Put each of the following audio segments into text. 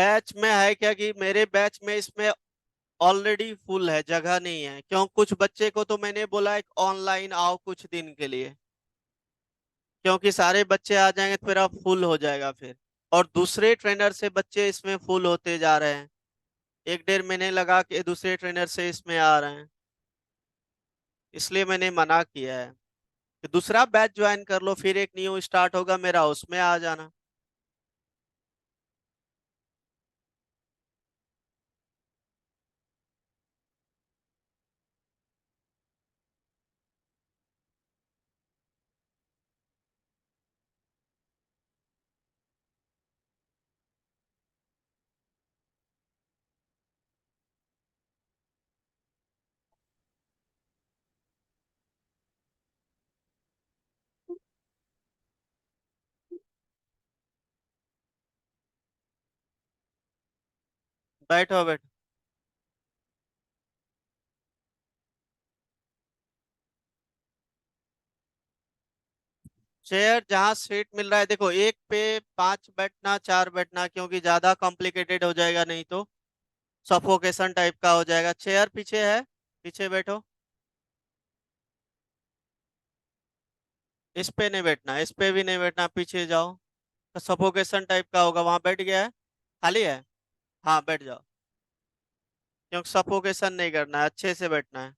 Batch में है क्या कि मेरे बैच में इसमें ऑलरेडी फुल है, जगह नहीं है। क्यों, कुछ बच्चे को तो मैंने बोला एक ऑनलाइन आओ कुछ दिन के लिए, क्योंकि सारे बच्चे आ जाएंगे तो फिर अब फुल हो जाएगा फिर। और दूसरे ट्रेनर से बच्चे इसमें फुल होते जा रहे हैं। एक डेढ़ महीने लगा के दूसरे ट्रेनर से इसमें आ रहे हैं। इसलिए मैंने मना किया है कि दूसरा बैच ज्वाइन कर लो, फिर एक न्यू स्टार्ट होगा मेरा, उसमें आ जाना। बैठो बैठो। चेयर जहाँ सीट मिल रहा है, देखो एक पे पांच बैठना, चार बैठना, क्योंकि ज्यादा कॉम्प्लिकेटेड हो जाएगा, नहीं तो सफोकेशन टाइप का हो जाएगा। चेयर पीछे है, पीछे बैठो। इस पे नहीं बैठना, इस पे भी नहीं बैठना, पीछे जाओ। सफोकेशन टाइप का होगा, वहां बैठ गया है, खाली है। हाँ बैठ जाओ, क्योंकि सफोकेशन नहीं करना है, अच्छे से बैठना है।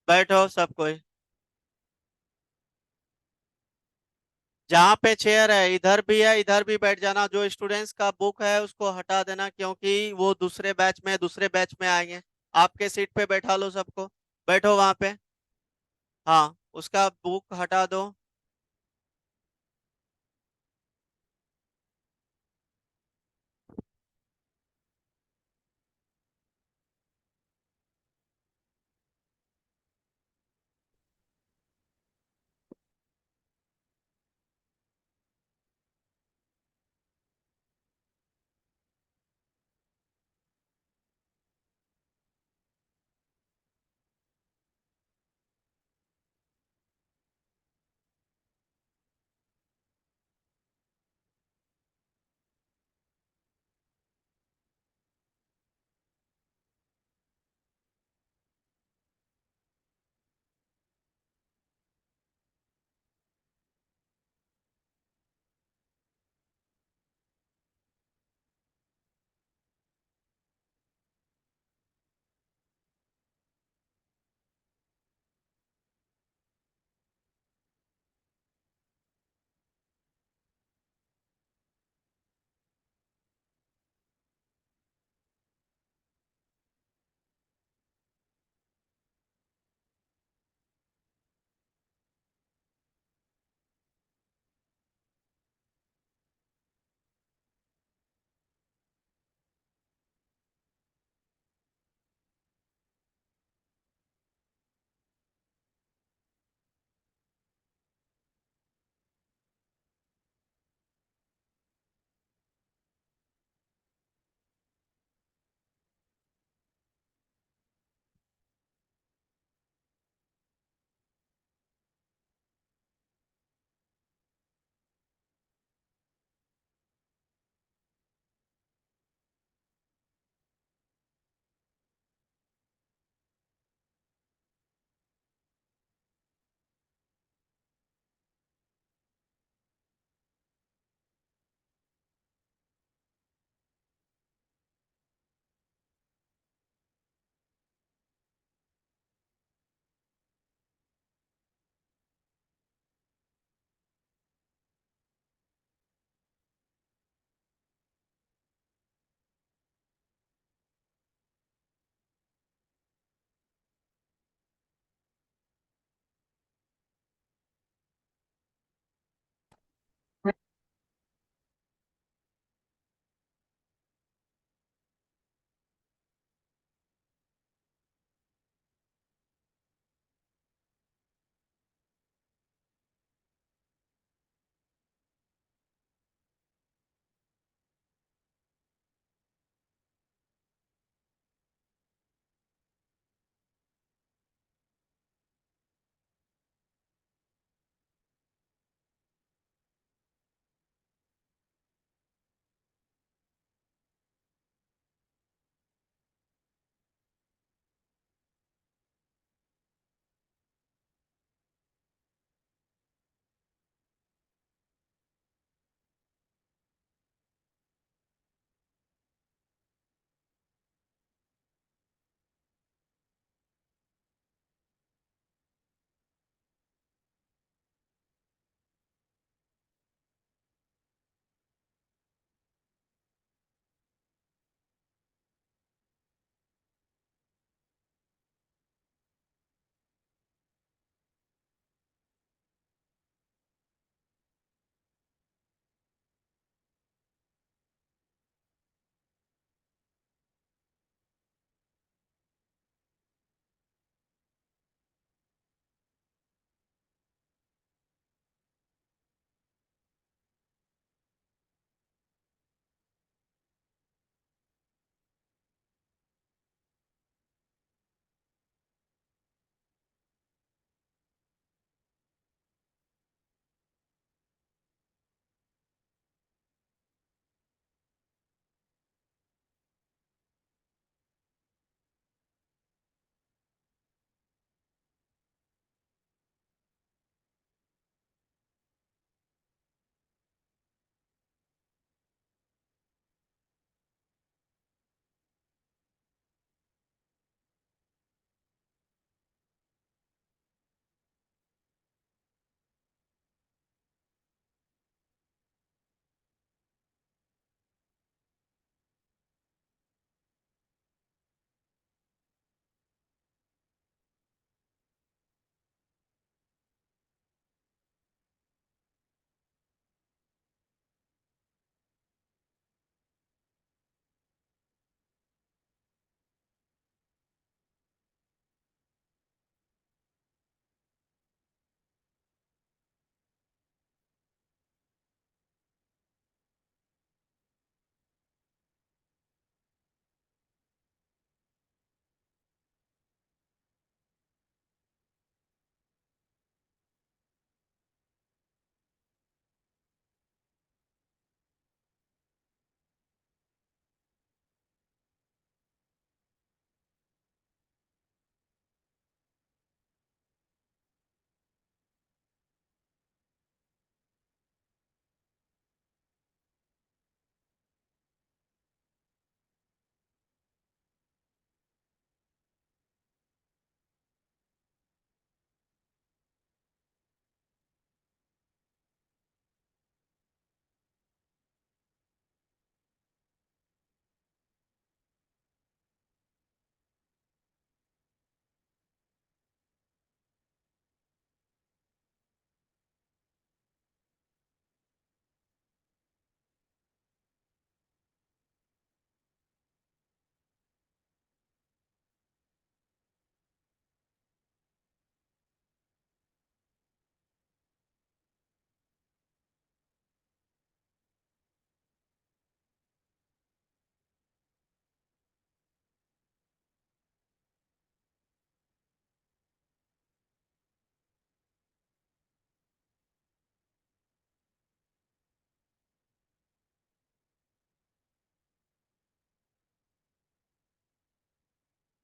बैठो सब कोई। जहाँ पे चेयर है इधर भी है, इधर भी बैठ जाना। जो स्टूडेंट्स का बुक है उसको हटा देना, क्योंकि वो दूसरे बैच में, दूसरे बैच में आएंगे। आपके सीट पे बैठा लो सबको। बैठो वहां पे। हाँ, उसका बुक हटा दो।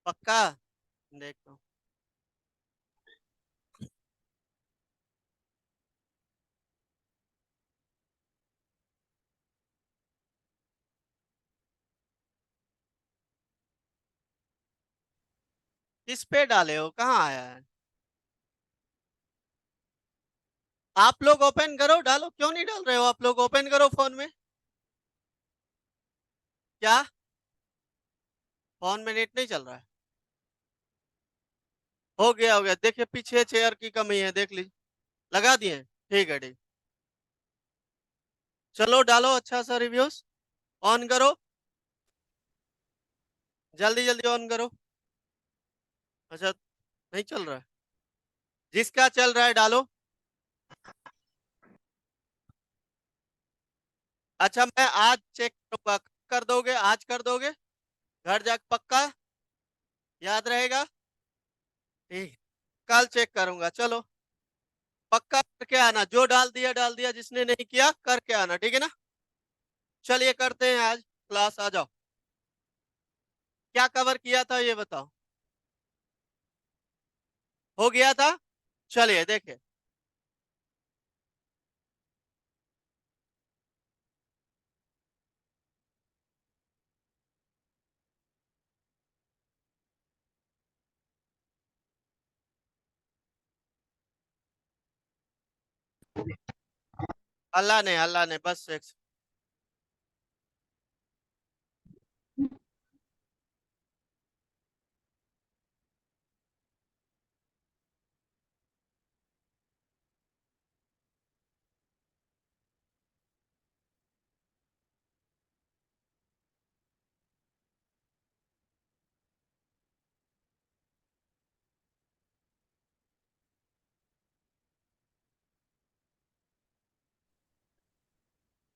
पक्का। देखो, किस पे डाले हो, कहाँ आया है? आप लोग ओपन करो, डालो, क्यों नहीं डाल रहे हो? आप लोग ओपन करो फोन में। क्या? फोन में नेट नहीं चल रहा है? हो गया, देखिए पीछे चेयर की कमी है, देख लीजिए। लगा दिए? ठीक है, ठीक। चलो डालो अच्छा सा रिव्यूज। ऑन करो, जल्दी जल्दी ऑन करो। अच्छा, नहीं चल रहा है? जिसका चल रहा है डालो। अच्छा, मैं आज चेक करूंगा, कर दोगे? आज कर दोगे? घर जाके पक्का? याद रहेगा? ठीक। कल चेक करूंगा, चलो। पक्का करके आना, जो डाल दिया, जिसने नहीं किया करके आना, ठीक है ना? चलिए करते हैं आज क्लास, आ जाओ। क्या कवर किया था ये बताओ। हो गया था? चलिए देखे। अल्लाह ने बस एक।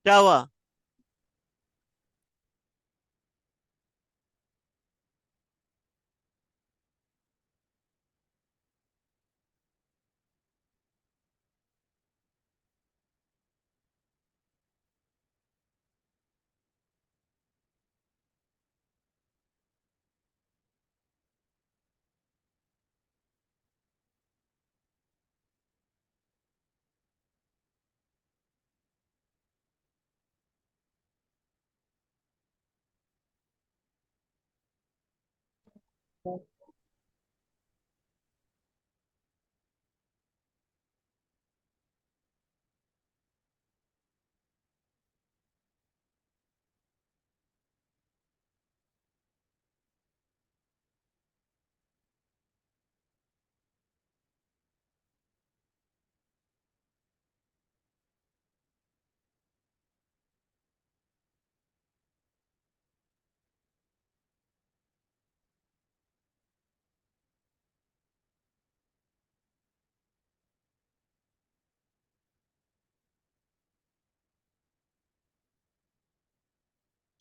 क्या हुआ?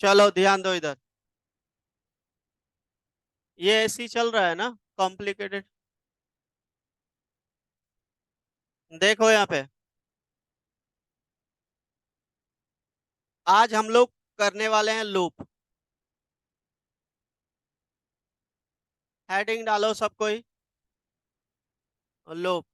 चलो ध्यान दो इधर। ये ऐसी चल रहा है ना, कॉम्प्लिकेटेड। देखो यहाँ पे, आज हम लोग करने वाले हैं लूप। हेडिंग डालो सब कोई। लूप।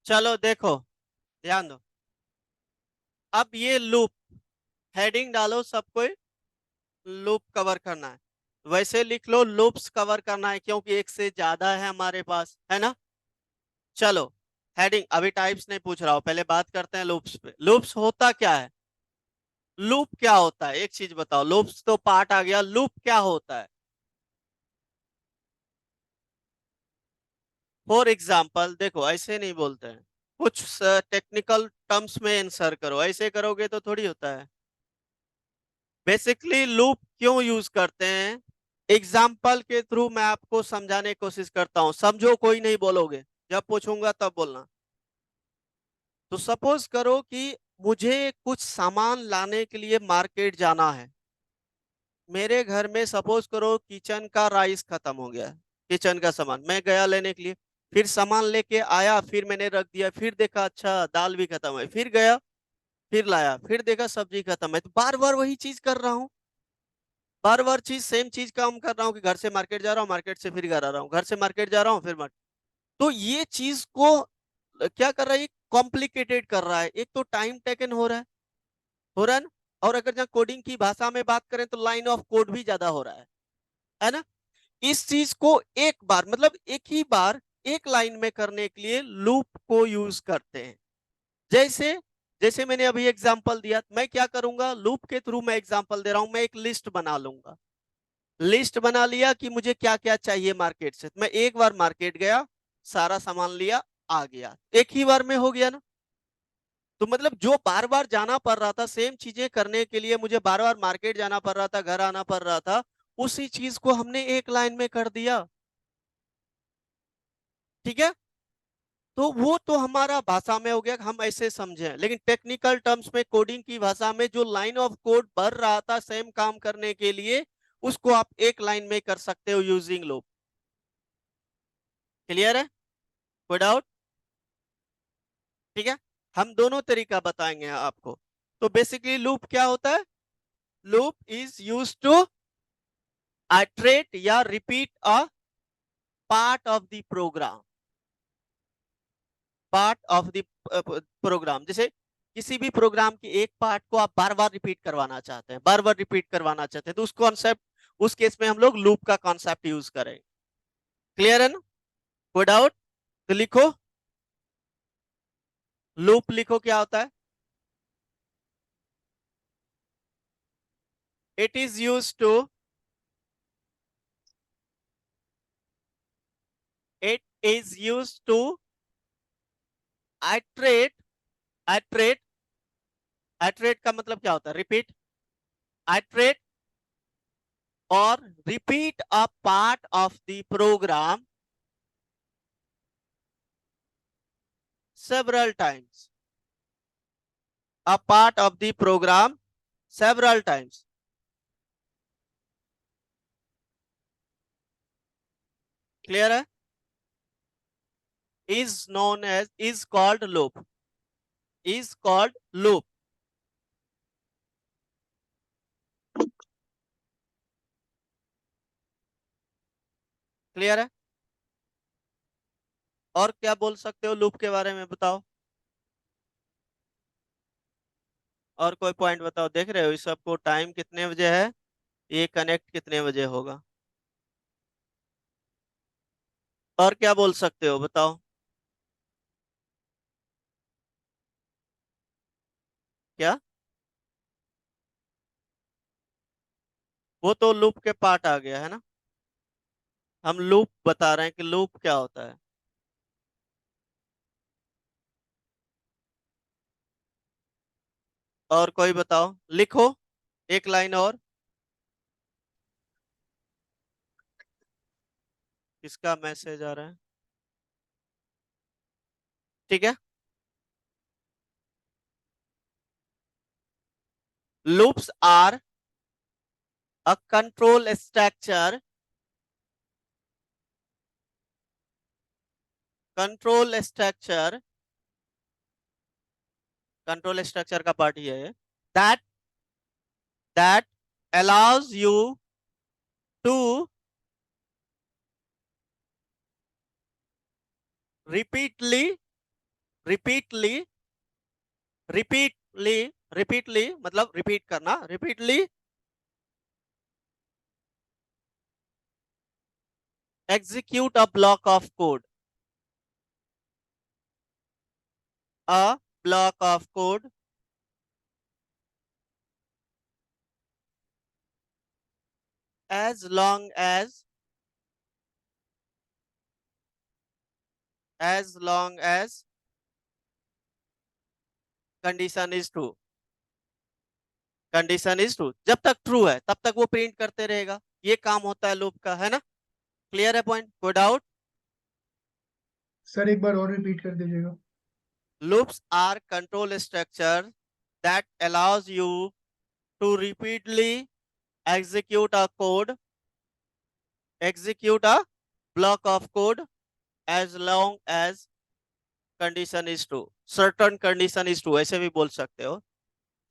चलो देखो, ध्यान दो। अब ये लूप, हेडिंग डालो सबको, लूप कवर करना है। वैसे लिख लो लूप्स कवर करना है, क्योंकि एक से ज्यादा है हमारे पास, है ना। चलो, हेडिंग अभी टाइप्स नहीं पूछ रहा हूं, पहले बात करते हैं लूप्स पे। लूप्स होता क्या है? लूप क्या होता है, एक चीज बताओ। लूप्स तो पार्ट आ गया, लूप क्या होता है? फॉर एग्जाम्पल देखो, ऐसे नहीं बोलते हैं, कुछ टेक्निकल टर्म्स में आंसर करो, ऐसे करोगे तो थोड़ी होता है। बेसिकली लूप क्यों यूज करते हैं, एग्जाम्पल के थ्रू मैं आपको समझाने की कोशिश करता हूं, समझो कोई नहीं बोलोगे, जब पूछूंगा तब बोलना। तो सपोज करो कि मुझे कुछ सामान लाने के लिए मार्केट जाना है। मेरे घर में सपोज करो किचन का राइस खत्म हो गया है, किचन का सामान मैं गया लेने के लिए, फिर सामान लेके आया, फिर मैंने रख दिया, फिर देखा अच्छा दाल भी खत्म है, फिर गया, फिर लाया, फिर देखा सब्जी खत्म है। तो बार बार वही चीज कर रहा हूँ, बार बार चीज सेम चीज काम कर रहा हूँ कि घर से मार्केट जा रहा हूँ, मार्केट से फिर घर आ रहा हूँ, घर से मार्केट जा रहा हूँ, फिर मार्केट। तो ये चीज को क्या कर रहा है, कॉम्प्लिकेटेड कर रहा है। एक तो टाइम टेकन हो रहा है, हो रहा है ना। और अगर जहाँ कोडिंग की भाषा में बात करें तो लाइन ऑफ कोड भी ज्यादा हो रहा है ना। इस चीज को एक बार, मतलब एक ही बार एक लाइन में करने के लिए लूप को यूज करते हैं। जैसे जैसे मैंने अभी एग्जांपल दिया, मैं क्या करूंगा, लूप के थ्रू मैं एग्जांपल दे रहा हूं, मैं एक लिस्ट बना लूंगा। लिस्ट बना लिया कि मुझे क्या क्या चाहिए मार्केट से, मैं एक बार मार्केट गया, सारा सामान लिया, आ गया, एक ही बार में हो गया ना। तो मतलब जो बार बार जाना पड़ रहा था सेम चीजें करने के लिए, मुझे बार बार मार्केट जाना पड़ रहा था, घर आना पड़ रहा था, उसी चीज को हमने एक लाइन में कर दिया। ठीक है। तो वो तो हमारा भाषा में हो गया, हम ऐसे समझे। लेकिन टेक्निकल टर्म्स में, कोडिंग की भाषा में, जो लाइन ऑफ कोड भर रहा था सेम काम करने के लिए, उसको आप एक लाइन में कर सकते हो यूजिंग लूप। क्लियर है? कोई डाउट? ठीक है। हम दोनों तरीका बताएंगे आपको। तो बेसिकली लूप क्या होता है? Loop is use to iterate या repeat a part of the program, part of the program. जैसे किसी भी प्रोग्राम की एक पार्ट को आप बार बार रिपीट करवाना चाहते हैं, बार बार रिपीट करवाना चाहते हैं, तो उस कॉन्सेप्ट, उस केस में हम लोग लूप का कॉन्सेप्ट यूज करें। क्लियर है ना? कोई डाउट? तो लिखो, लूप लिखो क्या होता है। It is use to, it is use to iterate, iterate, iterate का मतलब क्या होता है? रिपीट, आइट्रेट और repeat a part of the program several times, a part of the program several times. Clear है? is known as, is called loop, is called loop. Clear है? और क्या बोल सकते हो लूप के बारे में, बताओ। और कोई पॉइंट बताओ। देख रहे हो इस सबको, टाइम कितने बजे है, ये कनेक्ट कितने बजे होगा। और क्या बोल सकते हो, बताओ। क्या? वो तो लूप के पार्ट आ गया है ना। हम लूप बता रहे हैं कि लूप क्या होता है। और कोई बताओ, लिखो एक लाइन और। किसका मैसेज आ रहा है? ठीक है। Loops are a control structure, control structure, control structure का पार्ट ये है, that that allows you to repeatedly repeatedly, repeatedly, repeatedly मतलब रिपीट करना, repeatedly execute a block of code, a block of code as long as condition is true, condition is true, जब तक true है तब तक वो प्रिंट करते रहेगा। ये काम होता है लूप का, है ना? क्लियर है पॉइंट? कोई डाउट? सर एक बार और रिपीट कर दीजिएगा। Loops are control structure that allows you to repeatedly execute a code, execute a block of code as long as condition is true, certain condition is true, ऐसे भी बोल सकते हो।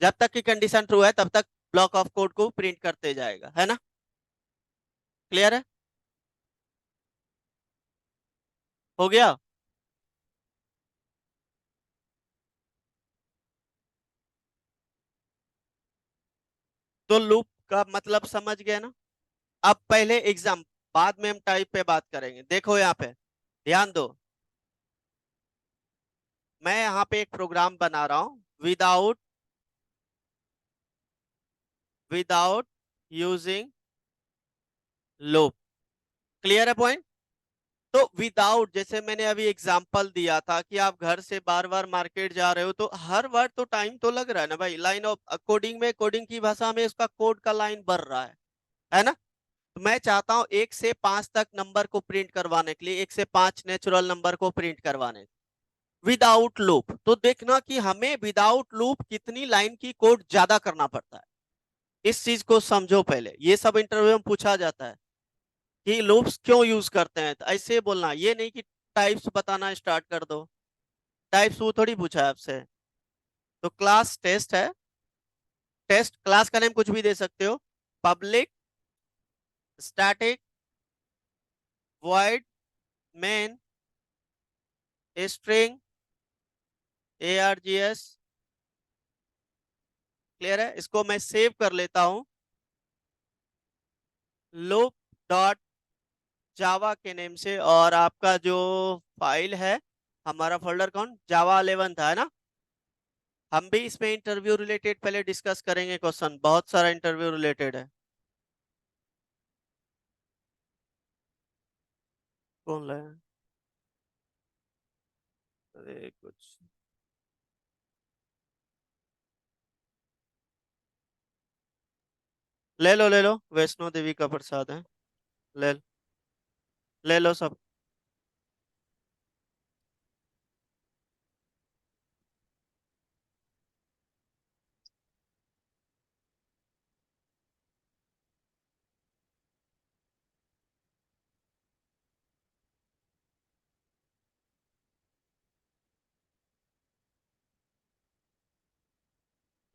जब तक की कंडीशन ट्रू है तब तक ब्लॉक ऑफ कोड को प्रिंट करते जाएगा, है ना? क्लियर है? हो गया? तो लूप का मतलब समझ गए ना? अब पहले एग्जाम, बाद में हम टाइप पे बात करेंगे। देखो यहाँ पे ध्यान दो, मैं यहाँ पे एक प्रोग्राम बना रहा हूं without without using loop. Clear है पॉइंट? तो विदाउट, जैसे मैंने अभी एग्जांपल दिया था कि आप घर से बार बार मार्केट जा रहे हो तो हर बार तो टाइम तो लग रहा है ना भाई। लाइन ऑफ कोडिंग में, कोडिंग की भाषा में उसका कोड का लाइन बढ़ रहा है ना? तो मैं चाहता हूं 1 से 5 तक नंबर को प्रिंट करवाने के लिए, 1 से 5 नेचुरल नंबर को प्रिंट करवाने विदाउट लूप। तो देखना कि हमें विदाउट लूप कितनी लाइन की कोड ज्यादा करना पड़ता है। इस चीज को समझो पहले, ये सब इंटरव्यू में पूछा जाता है कि लूप्स क्यों यूज करते हैं। तो ऐसे बोलना, ये नहीं कि टाइप्स बताना स्टार्ट कर दो। टाइप्स वो थोड़ी पूछा है आपसे। तो क्लास टेस्ट है, टेस्ट क्लास का नेम कुछ भी दे सकते हो। Public static void main string args। Clear है? इसको मैं सेव कर लेता हूं लूप डॉट जावा के नेम से। और आपका जो फाइल है, हमारा फोल्डर कौन, जावा 11 था, है ना? हम भी इसमें इंटरव्यू रिलेटेड पहले डिस्कस करेंगे, क्वेश्चन बहुत सारा इंटरव्यू रिलेटेड है। कौन लाया? अरे कुछ ले लो, ले लो, वैष्णो देवी का प्रसाद है। ले ले लो सब।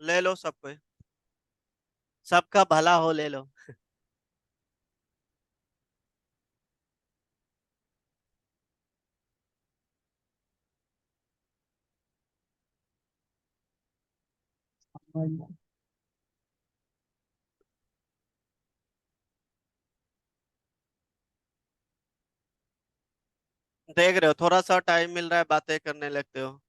ले लो सबको, सबका भला हो, ले लो। देख रहे हो, थोड़ा सा टाइम मिल रहा है, बातें करने लगते हो।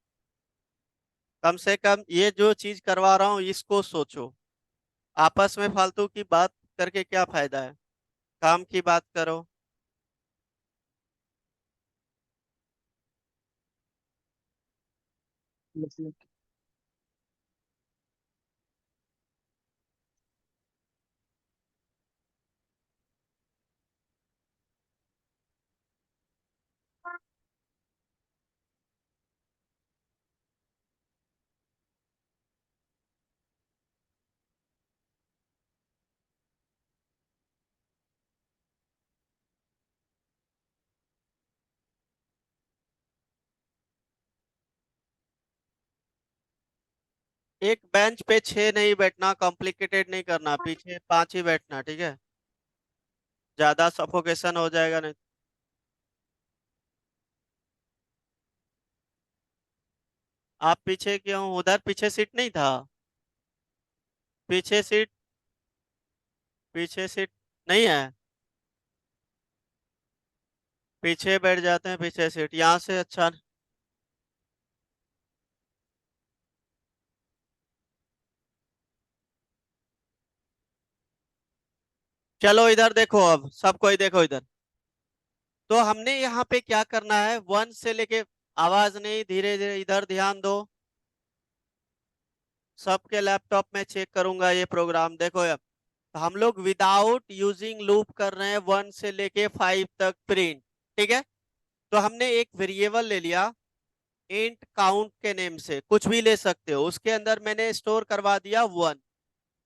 कम से कम ये जो चीज करवा रहा हूँ इसको सोचो। आपस में फालतू की बात करके क्या फायदा है? काम की बात करो। एक बेंच पे 6 नहीं बैठना, कॉम्प्लिकेटेड नहीं करना, पीछे 5 ही बैठना, ठीक है? ज्यादा सफोकेशन हो जाएगा नहीं। आप पीछे क्यों? उधर पीछे सीट नहीं था? पीछे सीट, पीछे सीट नहीं है? पीछे बैठ जाते हैं, पीछे सीट यहाँ से अच्छा। चलो इधर देखो, अब सब कोई देखो इधर। तो हमने यहाँ पे क्या करना है, वन से लेके, आवाज नहीं, धीरे धीरे इधर ध्यान दो। सबके लैपटॉप में चेक करूंगा ये प्रोग्राम, देखो अब। तो हम लोग विदाउट यूजिंग लूप कर रहे हैं, वन से लेके फाइव तक प्रिंट। ठीक है। तो हमने एक वेरिएबल ले लिया, इंट काउंट के नेम से, कुछ भी ले सकते हो, उसके अंदर मैंने स्टोर करवा दिया वन।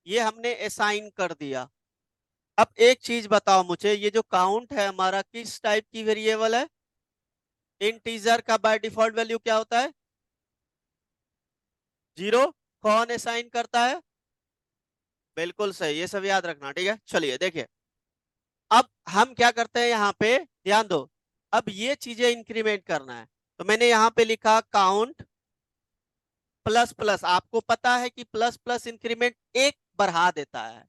ये हमने असाइन कर दिया। अब एक चीज बताओ मुझे, ये जो काउंट है हमारा किस टाइप की वेरिएबल है? इंटीजर का बाय डिफॉल्ट वैल्यू क्या होता है? जीरो। कौन असाइन करता है? बिल्कुल सही, ये सब याद रखना। ठीक है, चलिए देखिए। अब हम क्या करते हैं यहाँ पे, ध्यान दो। अब ये चीजें इंक्रीमेंट करना है, तो मैंने यहाँ पे लिखा काउंट प्लस प्लस। आपको पता है कि प्लस प्लस इंक्रीमेंट एक बढ़ा देता है,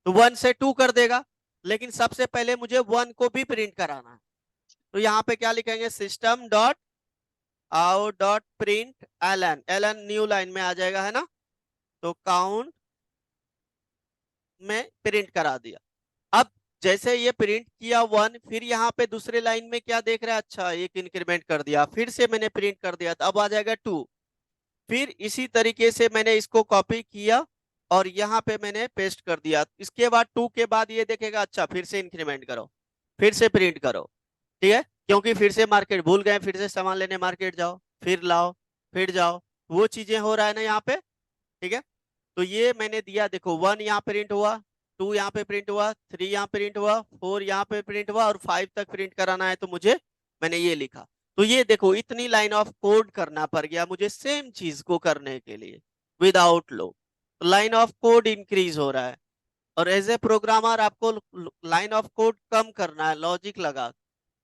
तो वन से टू कर देगा। लेकिन सबसे पहले मुझे वन को भी प्रिंट कराना है, तो यहाँ पे क्या लिखेंगे, system dot out dot print ln. Ln new line में आ जाएगा, है ना? तो काउंट में प्रिंट करा दिया। अब जैसे ये प्रिंट किया वन, फिर यहाँ पे दूसरे लाइन में क्या देख रहा है, अच्छा एक इंक्रीमेंट कर दिया, फिर से मैंने प्रिंट कर दिया, तो अब आ जाएगा टू। फिर इसी तरीके से मैंने इसको कॉपी किया और यहाँ पे मैंने पेस्ट कर दिया। इसके बाद टू के बाद ये देखेगा, अच्छा फिर से इंक्रीमेंट करो, फिर से प्रिंट करो। ठीक है, क्योंकि फिर से मार्केट भूल गए, फिर से सामान लेने मार्केट जाओ, फिर लाओ, फिर जाओ, वो चीजें हो रहा है ना यहाँ पे। ठीक है। तो ये मैंने दिया, देखो वन यहाँ प्रिंट हुआ, टू यहाँ पे प्रिंट हुआ, थ्री यहाँ प्रिंट हुआ, फोर यहाँ पे प्रिंट हुआ, और फाइव तक प्रिंट कराना है, तो मुझे, मैंने ये लिखा। तो ये देखो, इतनी लाइन ऑफ कोड करना पड़ गया मुझे सेम चीज को करने के लिए without low. Line of code increase हो रहा है, और एज ए प्रोग्रामर आपको लाइन ऑफ कोड कम करना है, लॉजिक लगा,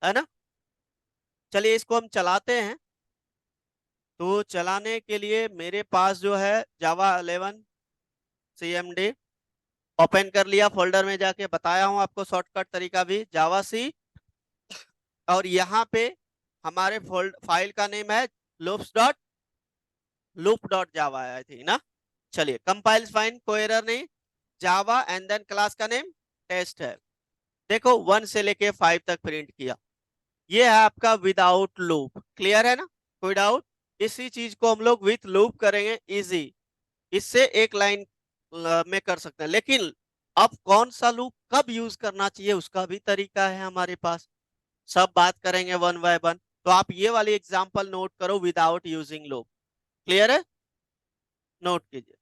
है ना? चलिए इसको हम चलाते हैं। तो चलाने के लिए मेरे पास जो है जावा 11 CMD ओपन कर लिया, फोल्डर में जाके बताया हूं आपको शॉर्टकट तरीका भी, जावा सी। और यहाँ पे हमारे फोल्ड फाइल का नेम है loops dot loop dot Java आई थी ना। चलिए कंपाइल्स फाइन, कोई एरर नहीं। जावा एंड देन क्लास का नेम टेस्ट है। देखो वन से लेके फाइव तक प्रिंट किया। ये है आपका विदाउट लूप, क्लियर है ना? कोई डाउट? इसी चीज को हम लोग विथ लूप करेंगे, इजी। इससे एक लाइन में कर सकते हैं, लेकिन अब कौन सा लूप कब यूज करना चाहिए उसका भी तरीका है हमारे पास। सब बात करेंगे वन बाय वन। तो आप ये वाली एग्जांपल नोट करो, विदाउट यूजिंग लूप। क्लियर है? नोट कीजिए।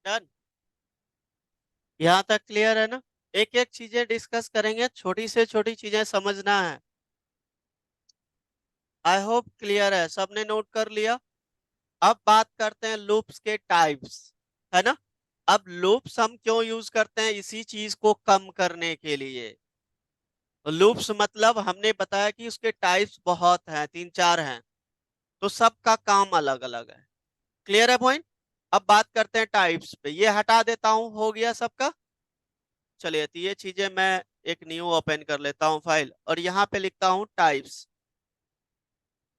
डन। यहाँ तक क्लियर है ना? एक एक चीजें डिस्कस करेंगे, छोटी से छोटी चीजें समझना है। आई होप क्लियर है, सबने नोट कर लिया। अब बात करते हैं लूप्स के टाइप्स, है ना। अब लूप्स हम क्यों यूज करते हैं, इसी चीज को कम करने के लिए। लूप्स मतलब हमने बताया कि उसके टाइप्स बहुत हैं, 3-4 हैं, तो सबका काम अलग अलग है। क्लियर है पॉइंट। अब बात करते हैं टाइप्स पे, ये हटा देता हूं, हो गया सबका। चलिए, तो ये चीजें मैं एक न्यू ओपन कर लेता हूं फाइल, और यहाँ पे लिखता हूं टाइप्स।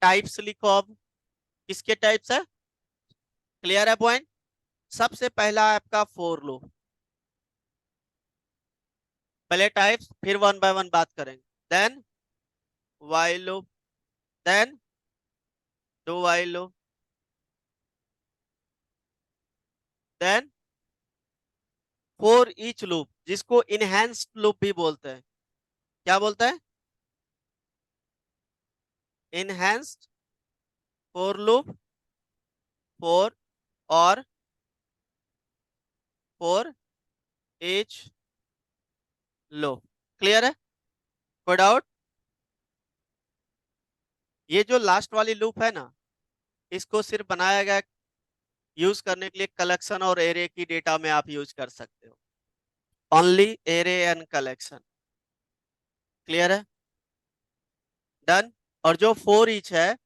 टाइप्स लिखो अब, किसके टाइप्स है। क्लियर है पॉइंट। सबसे पहला है आपका फोर लूप। पहले टाइप्स, फिर वन बाय वन बात करेंगे। Then while loop, then do while loop, then for each loop, जिसको इनहेंस्ड लूप भी बोलते हैं। क्या बोलते हैं, इनहेंस्ड फॉर लूप, फॉर और फॉर ईच लूप। क्लियर है, कोई डाउट। ये जो लास्ट वाली लूप है ना, इसको सिर्फ बनाया गया यूज करने के लिए, कलेक्शन और एरे की डेटा में आप यूज कर सकते हो। Only array and collection. Clear है, डन। और जो फोर ईच है,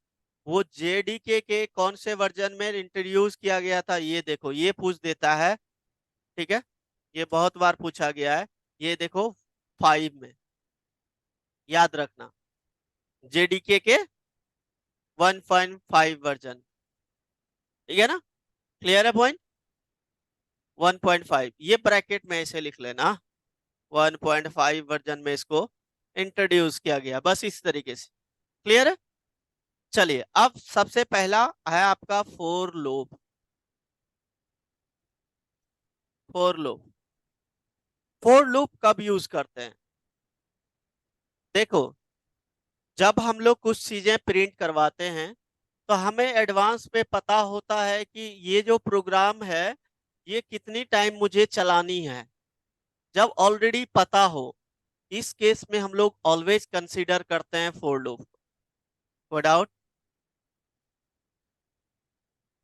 वो जेडीके के कौन से वर्जन में इंट्रोड्यूस किया गया था, ये देखो, ये पूछ देता है। ठीक है, ये बहुत बार पूछा गया है। ये देखो 5 में, याद रखना, जेडीके के 1.5 वर्जन। ठीक है ना, क्लियर है पॉइंट। 1.5 ये ब्रैकेट में ऐसे लिख लेना, 1.5 वर्जन में इसको इंट्रोड्यूस किया गया, बस इस तरीके से। क्लियर है। चलिए, अब सबसे पहला है आपका for loop. For loop, for loop कब यूज करते हैं, देखो, जब हम लोग कुछ चीजें प्रिंट करवाते हैं, तो हमें एडवांस में पता होता है कि ये जो प्रोग्राम है, ये कितनी टाइम मुझे चलानी है। जब ऑलरेडी पता हो, इस केस में हम लोग ऑलवेज कंसीडर करते हैं for loop. No doubt.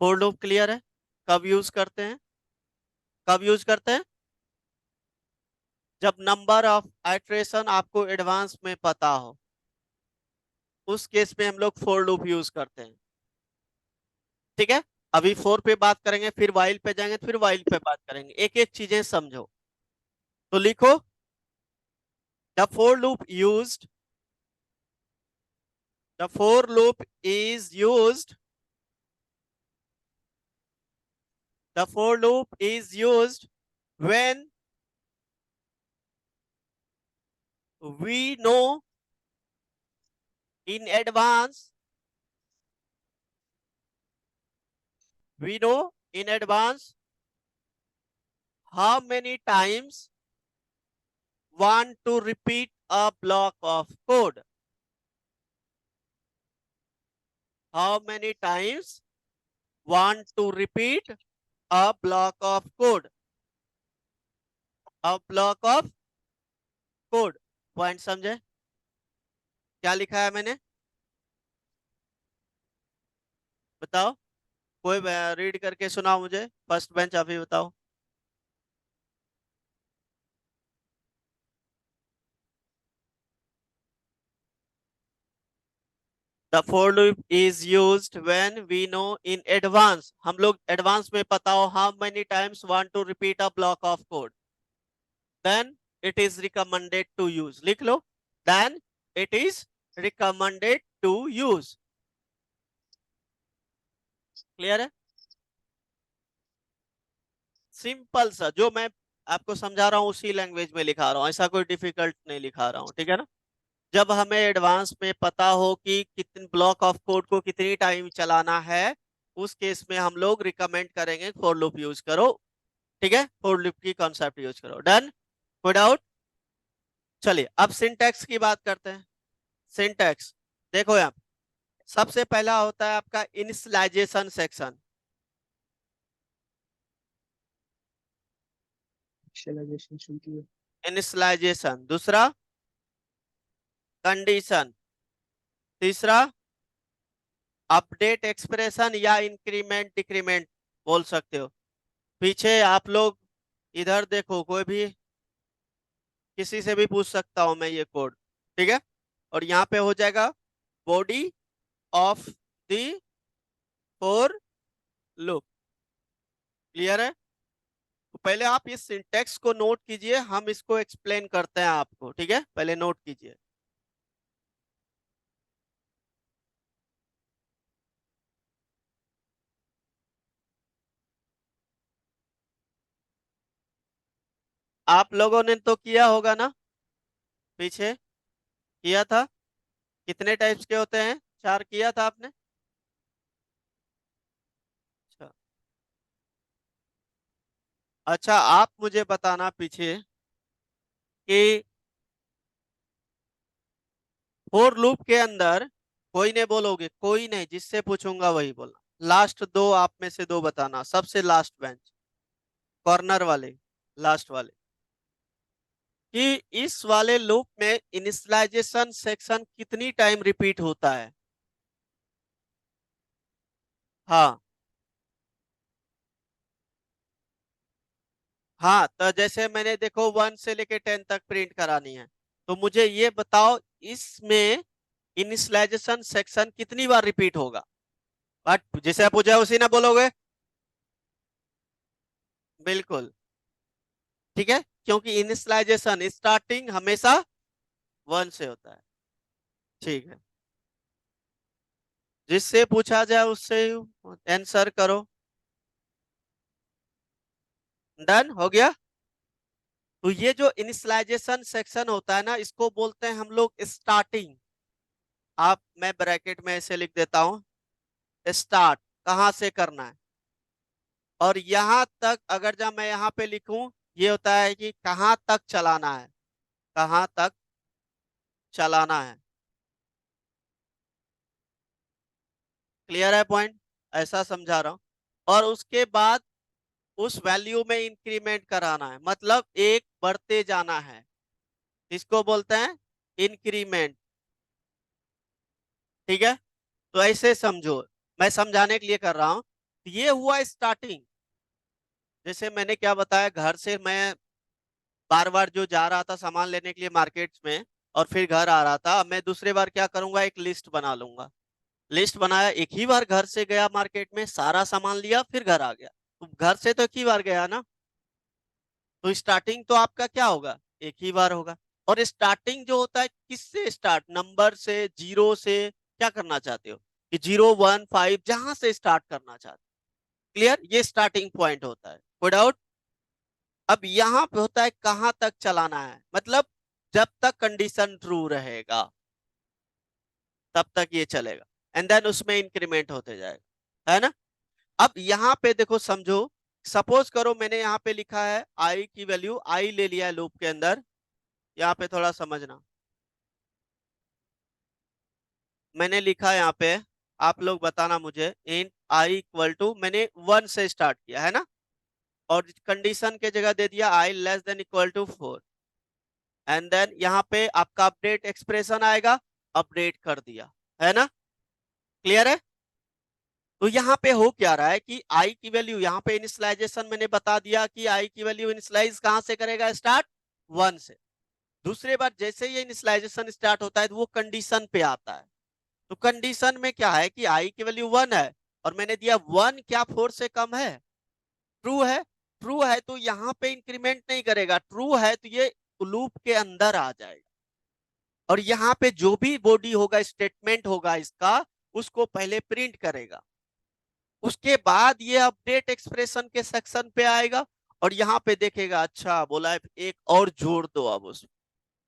For loop clear है। कब यूज करते हैं, कब यूज करते हैं, जब नंबर ऑफ आइट्रेशन आपको एडवांस में पता हो, उस केस में हम लोग फोर लूप यूज करते हैं। ठीक है, अभी फोर पे बात करेंगे, फिर वाइल पे जाएंगे, फिर वाइल पे बात करेंगे, एक एक चीजें समझो। तो लिखो, the for loop used, the for loop is used, the for loop is used when we know in advance, we know in advance how many times want to repeat a block of code, how many times want to repeat a block of code, a block of code। Point समझे, क्या लिखा है मैंने, बताओ, कोई read करके सुनाओ मुझे, फर्स्ट बेंच अभी बताओ। The for loop is used when we know in advance, हम लोग एडवांस में पता हो how many times want to repeat a block of code, then it is recommended to use। लिख लो, then it is recommended to use। Clear है, simple सा, जो मैं आपको समझा रहा हूँ उसी लैंग्वेज में लिखा रहा हूँ, ऐसा कोई डिफिकल्ट नहीं लिखा रहा हूँ। ठीक है ना, जब हमें एडवांस में पता हो कि कितने ब्लॉक ऑफ कोड को कितनी टाइम चलाना है, उस केस में हम लोग रिकमेंड करेंगे फॉर लूप यूज करो। ठीक है, फॉर लूप की कॉन्सेप्ट यूज करो, डन, कोई डाउट। चलिए, अब सिंटैक्स की बात करते हैं। सिंटैक्स देखो, यहाँ सबसे पहला होता है आपका इनिशियलाइजेशन सेक्शन, इनिशियलाइजेशन चलती है। इनिशियलाइजेशन। दूसरा कंडीशन, तीसरा अपडेट एक्सप्रेशन या इंक्रीमेंट डिक्रीमेंट बोल सकते हो। पीछे आप लोग इधर देखो, कोई भी किसी से भी पूछ सकता हूं मैं ये कोड, ठीक है। और यहाँ पे हो जाएगा body of the four loop. Clear है? तो पहले आप इस सिंटेक्स को नोट कीजिए, हम इसको एक्सप्लेन करते हैं आपको, ठीक है। पहले नोट कीजिए। आप लोगों ने तो किया होगा ना, पीछे किया था। कितने टाइप्स के होते हैं? 4 किया था आपने? अच्छा। अच्छा, आप मुझे बताना पीछे कि फोर लूप के अंदर कोई नहीं बोलोगे, कोई नहीं, जिससे पूछूंगा वही बोलना। लास्ट दो आप में से दो बताना, सबसे लास्ट बेंच, कॉर्नर वाले, लास्ट वाले, कि इस वाले लूप में इनिशियलाइजेशन सेक्शन कितनी टाइम रिपीट होता है। हाँ। हाँ, तो जैसे मैंने देखो 1 से लेके 10 तक प्रिंट करानी है, तो मुझे ये बताओ इसमें इनिशियलाइजेशन सेक्शन कितनी बार रिपीट होगा। बट जिसे पूछा उसी ना बोलोगे। बिल्कुल। ठीक है, क्योंकि इनिशियलाइजेशन स्टार्टिंग हमेशा 1 से होता है। ठीक है, जिससे पूछा जाए उससे आंसर करो। डन हो गया। तो ये जो इनिशियलाइजेशन सेक्शन होता है ना, इसको बोलते हैं हम लोग स्टार्टिंग। आप, मैं ब्रैकेट में ऐसे लिख देता हूं, स्टार्ट कहां से करना है। और यहां तक अगर जब मैं यहां पे लिखूं, ये होता है कि कहां तक चलाना है, कहां तक चलाना है। क्लियर है पॉइंट? ऐसा समझा रहा हूं। और उसके बाद उस वैल्यू में इंक्रीमेंट कराना है, मतलब एक बढ़ते जाना है। इसको बोलते हैं इंक्रीमेंट। ठीक है, तो ऐसे समझो, मैं समझाने के लिए कर रहा हूं। ये हुआ स्टार्टिंग। जैसे मैंने क्या बताया, घर से मैं बार बार जो जा रहा था सामान लेने के लिए मार्केट में, और फिर घर आ रहा था, अब मैं दूसरे बार क्या करूंगा, एक लिस्ट बना लूंगा। लिस्ट बनाया, एक ही बार घर से गया मार्केट में, सारा सामान लिया, फिर घर आ गया। तो घर से तो एक ही बार गया ना, तो स्टार्टिंग तो आपका क्या होगा, एक ही बार होगा। और स्टार्टिंग जो होता है किससे स्टार्ट, नंबर से, जीरो से, क्या करना चाहते हो कि 0 1 5 जहां से स्टार्ट करना चाहते हो। क्लियर? ये स्टार्टिंग पॉइंट होता है, कोई डाउट? अब यहां पे होता है कहां तक चलाना है, मतलब जब तक कंडीशन ट्रू रहेगा तब तक ये चलेगा, एंड देन उसमें इंक्रीमेंट होते जाएगा, है ना। अब यहां पे देखो, समझो, सपोज करो मैंने यहाँ पे लिखा है आई की वैल्यू, आई ले लिया है लूप के अंदर। यहाँ पे थोड़ा समझना, मैंने लिखा है यहाँ पे, आप लोग बताना मुझे, इन आई इक्वल टू, मैंने 1 से स्टार्ट किया है ना, और कंडीशन के जगह दे दिया I less than equal to 4। And then यहाँ पे आपका अपडेट एक्सप्रेशन आएगा, अपडेट कर दिया, है ना। क्लियर है? तो यहाँ पे हो क्या रहा है कि आई की वैल्यू, यहाँ पे इनिशियलाइजेशन मैंने बता दिया कि आई की वैल्यू इनिशियलाइज कहां से करेगा, स्टार्ट 1 से। दूसरे बार जैसे ये इनिशियलाइजेशन स्टार्ट होता है तो वो कंडीशन पे आता है। तो कंडीशन में क्या है कि आई की वैल्यू 1 है, और मैंने दिया 1 क्या 4 से कम है, ट्रू है। ट्रू है तो यहाँ पे इंक्रीमेंट नहीं करेगा, ट्रू है तो ये लूप के अंदर आ जाएगा। और यहाँ पे जो भी बॉडी होगा, स्टेटमेंट होगा इसका, उसको पहले प्रिंट करेगा। उसके बाद ये अपडेट एक्सप्रेशन के सेक्शन पे आएगा, और यहाँ पे देखेगा, अच्छा बोला है एक और जोड़ दो अब उसमें।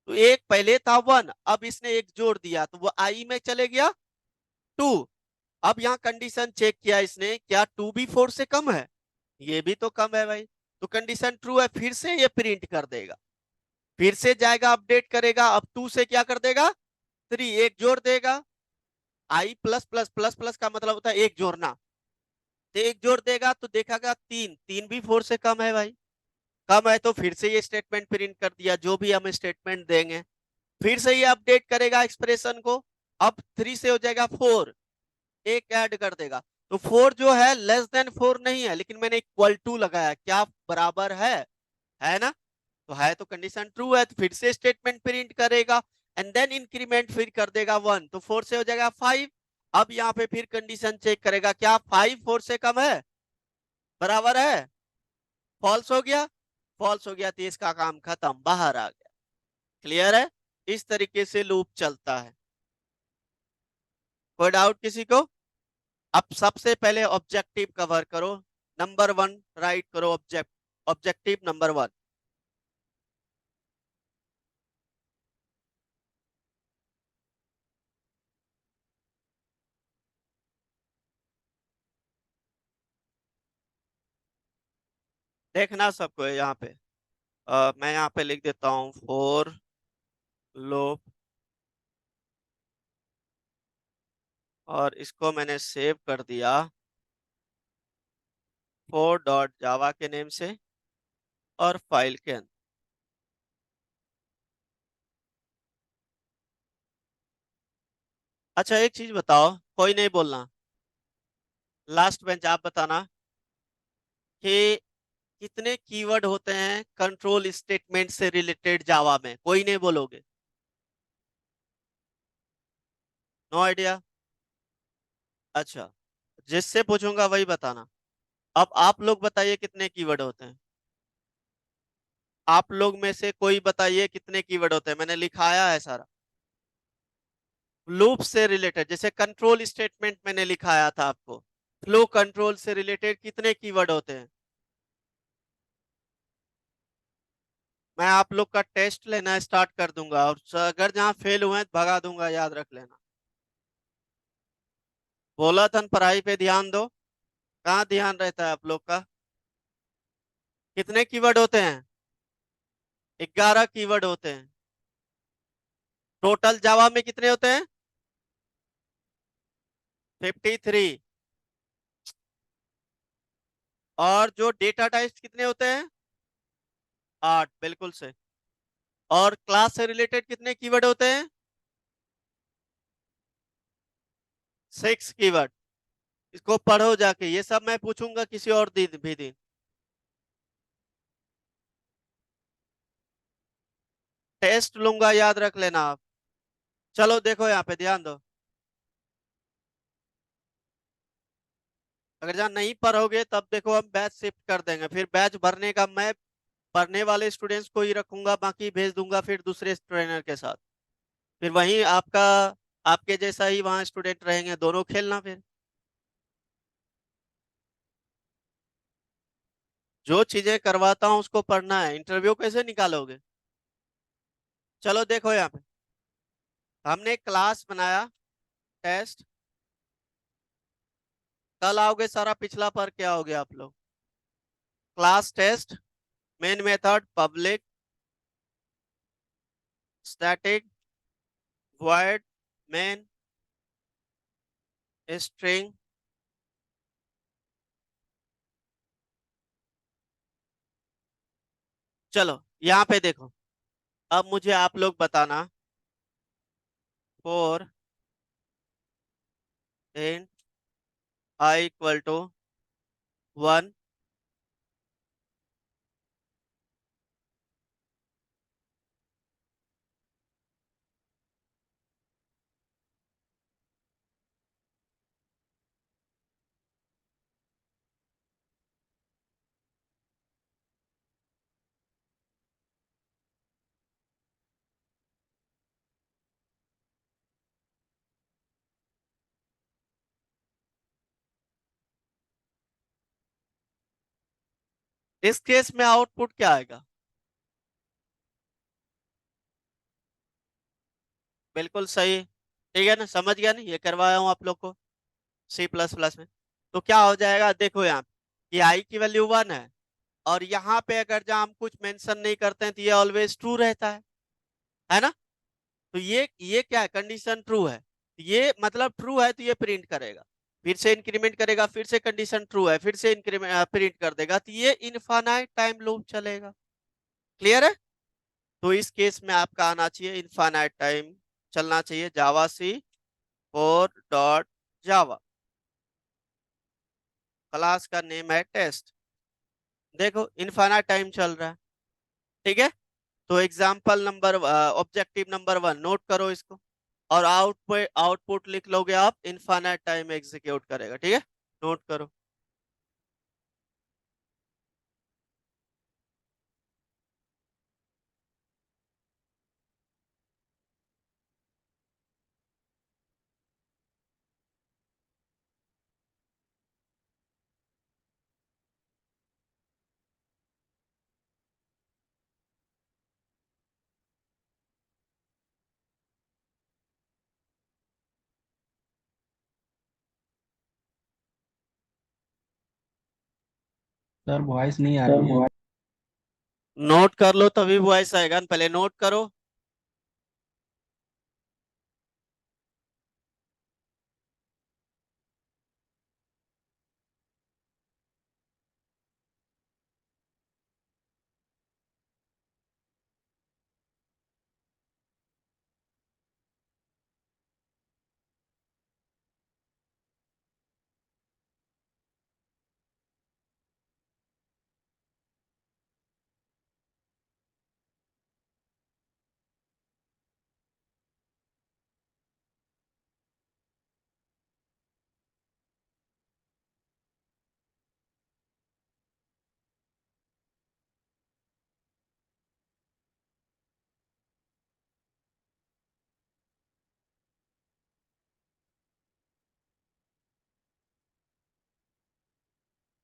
तो एक पहले था 1, अब इसने एक जोड़ दिया, तो वो आई में चले गया 2। अब यहाँ कंडीशन चेक किया इसने, क्या 2 भी 4 से कम है, ये भी तो कम है भाई, तो कंडीशन ट्रू है, फिर से ये प्रिंट कर देगा। फिर से जाएगा, अपडेट करेगा, अब 2 से क्या कर देगा, 3, एक जोड़ देगा। आई प्लस प्लस प्लस प्लस का मतलब होता है एक जोड़ना, तो एक जोड़ देगा तो देखेगा 3, 3 भी 4 से कम है भाई। कम है तो फिर से ये स्टेटमेंट प्रिंट कर दिया, जो भी हम स्टेटमेंट देंगे। फिर से ये अपडेट करेगा एक्सप्रेशन को, अब 3 से हो जाएगा 4, एक ऐड कर देगा। तो 4 जो है लेस देन 4 नहीं है, लेकिन मैंने इक्वल टू लगाया, क्या बराबर है ना? तो है तो कंडीशन ट्रू है, तो फिर से स्टेटमेंट प्रिंट करेगा एंड देन इंक्रीमेंट फिर कर देगा 1, तो 4 से हो जाएगा 5। अब यहाँ पे फिर कंडीशन चेक करेगा, क्या 5 4 से कम है, बराबर है, फॉल्स हो गया, फॉल्स हो गया तो इसका काम खत्म, बाहर आ गया। क्लियर है? इस तरीके से लूप चलता है। कोई डाउट किसी को? अब सबसे पहले ऑब्जेक्टिव कवर करो, नंबर 1 राइट करो, ऑब्जेक्टिव नंबर 1। देखना सबको है यहाँ पे। मैं यहाँ पे लिख देता हूँ फोर लूप, और इसको मैंने सेव कर दिया 4.java के नेम से और फाइल के अंदर। अच्छा एक चीज बताओ, कोई नहीं बोलना, लास्ट बेंच आप बताना कि कितने कीवर्ड होते हैं कंट्रोल स्टेटमेंट से रिलेटेड जावा में, कोई नहीं बोलोगे? No idea? अच्छा, जिससे पूछूंगा वही बताना। अब आप लोग बताइए कितने कीवर्ड होते हैं, आप लोग में से कोई बताइए कितने कीवर्ड होते हैं, मैंने लिखाया है सारा। लूप से रिलेटेड जैसे कंट्रोल स्टेटमेंट मैंने लिखाया था आपको, फ्लो कंट्रोल से रिलेटेड कितने कीवर्ड होते हैं? मैं आप लोग का टेस्ट लेना स्टार्ट कर दूंगा, और अगर जहां फेल हुए हैं तो भगा दूंगा, याद रख लेना। बोला था न, पढ़ाई पे ध्यान दो, कहाँ ध्यान रहता है आप लोग का? कितने कीवर्ड होते हैं? 11 कीवर्ड होते हैं। टोटल जावा में कितने होते हैं? 53। और जो डेटा टाइप्स कितने होते हैं? 8, बिल्कुल से। और क्लास से रिलेटेड कितने कीवर्ड होते हैं? 6 कीवर्ड। इसको पढ़ो जाके, ये सब मैं पूछूंगा किसी और दिन भी दिन। टेस्ट लूंगा, याद रख लेना आप। चलो देखो यहाँ पे ध्यान दो, अगर जहाँ नहीं पढ़ोगे तब देखो हम बैच शिफ्ट कर देंगे, फिर बैच भरने का मैं पढ़ने वाले स्टूडेंट्स को ही रखूंगा, बाकी भेज दूंगा फिर दूसरे ट्रेनर के साथ। फिर वहीं आपका, आपके जैसा ही वहां स्टूडेंट रहेंगे, दोनों खेलना फिर। जो चीजें करवाता हूँ उसको पढ़ना है, इंटरव्यू कैसे निकालोगे? चलो देखो यहाँ पे, हमने क्लास बनाया, टेस्ट, कल आओगे सारा पिछला पर क्या हो गया आप लोग? Class test, main method public static void main string, चलो यहाँ पे देखो, अब मुझे आप लोग बताना, for int I equal to 1, इस केस में आउटपुट क्या आएगा? बिल्कुल सही, ठीक है ना, समझ गया ना, ये करवाया हूँ आप लोग को C++ में। तो क्या हो जाएगा देखो यहाँ पे, कि आई की वैल्यू 1 है, और यहाँ पे अगर जहाँ हम कुछ मेंशन नहीं करते हैं तो ये ऑलवेज ट्रू रहता है ना? तो ये क्या है, कंडीशन ट्रू है, ये मतलब ट्रू है तो ये प्रिंट करेगा, फिर से इंक्रीमेंट करेगा, फिर से कंडीशन ट्रू है, फिर से इंक्रीमेंट प्रिंट कर देगा, तो ये इनफाइनाइट टाइम लूप चलेगा। क्लियर है? तो इस केस में आपका आना चाहिए इनफाइनाइट टाइम, चलना चाहिए जावा C 4.java। क्लास का नेम है टेस्ट। देखो इनफाइनाइट टाइम चल रहा है, ठीक है। तो example number objective number 1 note करो इसको, और आउटपुट आउटपुट लिख लोगे आप, इनफाइनाइट टाइम एग्जीक्यूट करेगा, ठीक है। नोट करो। सर वॉइस नहीं आ रही है। नोट कर लो तभी वॉइस आएगा, पहले नोट करो।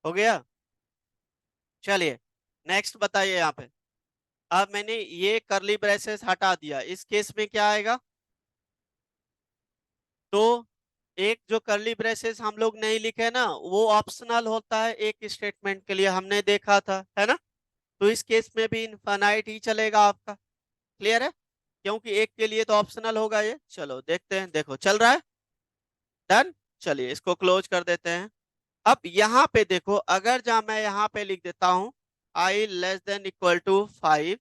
हो गया। चलिए नेक्स्ट बताइए यहाँ पे। अब मैंने ये करली ब्रेसेस हटा दिया, इस केस में क्या आएगा? तो एक जो करली ब्रेसेस हम लोग नहीं लिखे ना, वो ऑप्शनल होता है एक स्टेटमेंट के लिए, हमने देखा था, है ना। तो इस केस में भी इनफाइनाइट ही चलेगा आपका। क्लियर है? क्योंकि एक के लिए तो ऑप्शनल होगा ये। चलो देखते हैं, देखो चल रहा है। डन। चलिए इसको क्लोज कर देते हैं। अब यहाँ पे देखो, अगर जहां मैं यहाँ पे लिख देता हूं I less than equal to 5,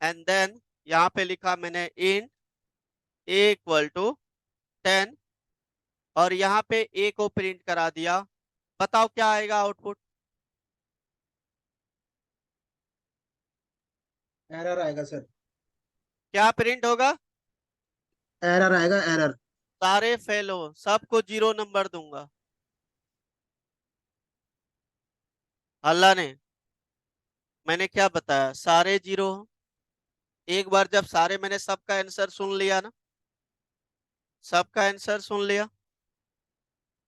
and then यहाँ पे लिखा मैंने इंट ए इक्वल टू 10, और यहाँ पे ए को प्रिंट करा दिया, बताओ क्या आएगा आउटपुट? एरर आएगा सर। क्या प्रिंट होगा? एरर आएगा, एरर। सारे फेल हो, सबको 0 नंबर दूंगा। अल्लाह ने, मैंने क्या बताया, सारे 0 हो। एक बार जब सारे, मैंने सबका आंसर सुन लिया ना, सबका आंसर सुन लिया।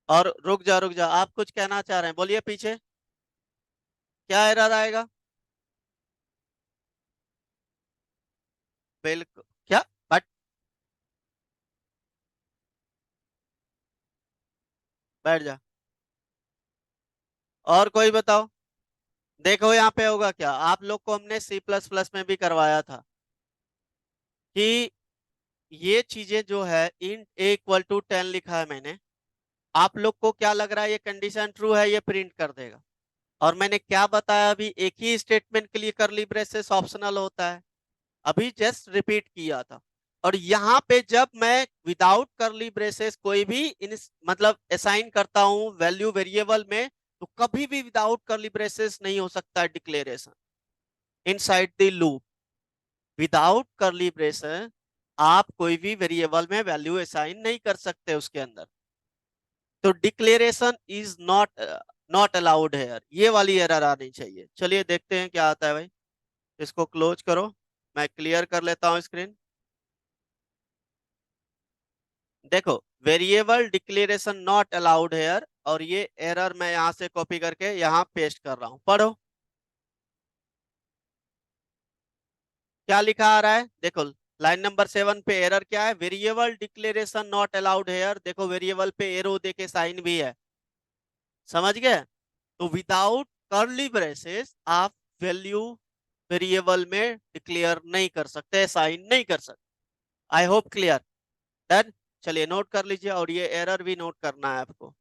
और रुक जा, आप कुछ कहना चाह रहे हैं, बोलिए पीछे। क्या एरर आएगा? बिल्कुल क्या? बट बैठ जा। और कोई बताओ। देखो यहाँ पे होगा क्या, आप लोग को हमने सी प्लस प्लस में भी करवाया था कि ये चीजें जो है, इन ए इक्वल टू 10 लिखा है मैंने, आप लोग को क्या लग रहा है ये कंडीशन ट्रू है, ये प्रिंट कर देगा। और मैंने क्या बताया अभी, एक ही स्टेटमेंट के लिए करली ब्रेसेस ऑप्शनल होता है, अभी जस्ट रिपीट किया था। और यहाँ पे जब मैं विदाउट करली ब्रेसेस कोई भी इन मतलब असाइन करता हूं वैल्यू वेरिएबल में, तो कभी भी विदाउट करली ब्रेसेस नहीं हो सकता declaration inside the loop. Without करली ब्रेसेस आप कोई भी वेरिएबल में वैल्यू असाइन नहीं कर सकते उसके अंदर। तो डिक्लेरेशन इज नॉट अलाउड है, ये वाली एरर आनी चाहिए। चलिए देखते हैं क्या आता है भाई। इसको क्लोज करो, मैं क्लियर कर लेता हूं स्क्रीन। देखो, variable declaration not allowed here, और ये एरर मैं यहां से कॉपी करके यहां पेस्ट कर रहा हूं, पढ़ो क्या लिखा आ रहा है। देखो लाइन नंबर 7 पे एरर क्या है, variable declaration not allowed here. देखो वेरिएबल पे एरो देके साइन भी है, समझ गए। तो विदाउट कर्ली ब्रेसेस आप वैल्यू वेरिएबल में डिक्लेयर नहीं कर सकते, साइन नहीं कर सकते। I hope clear. डन। चलिए नोट कर लीजिए, और ये एरर भी नोट करना है आपको।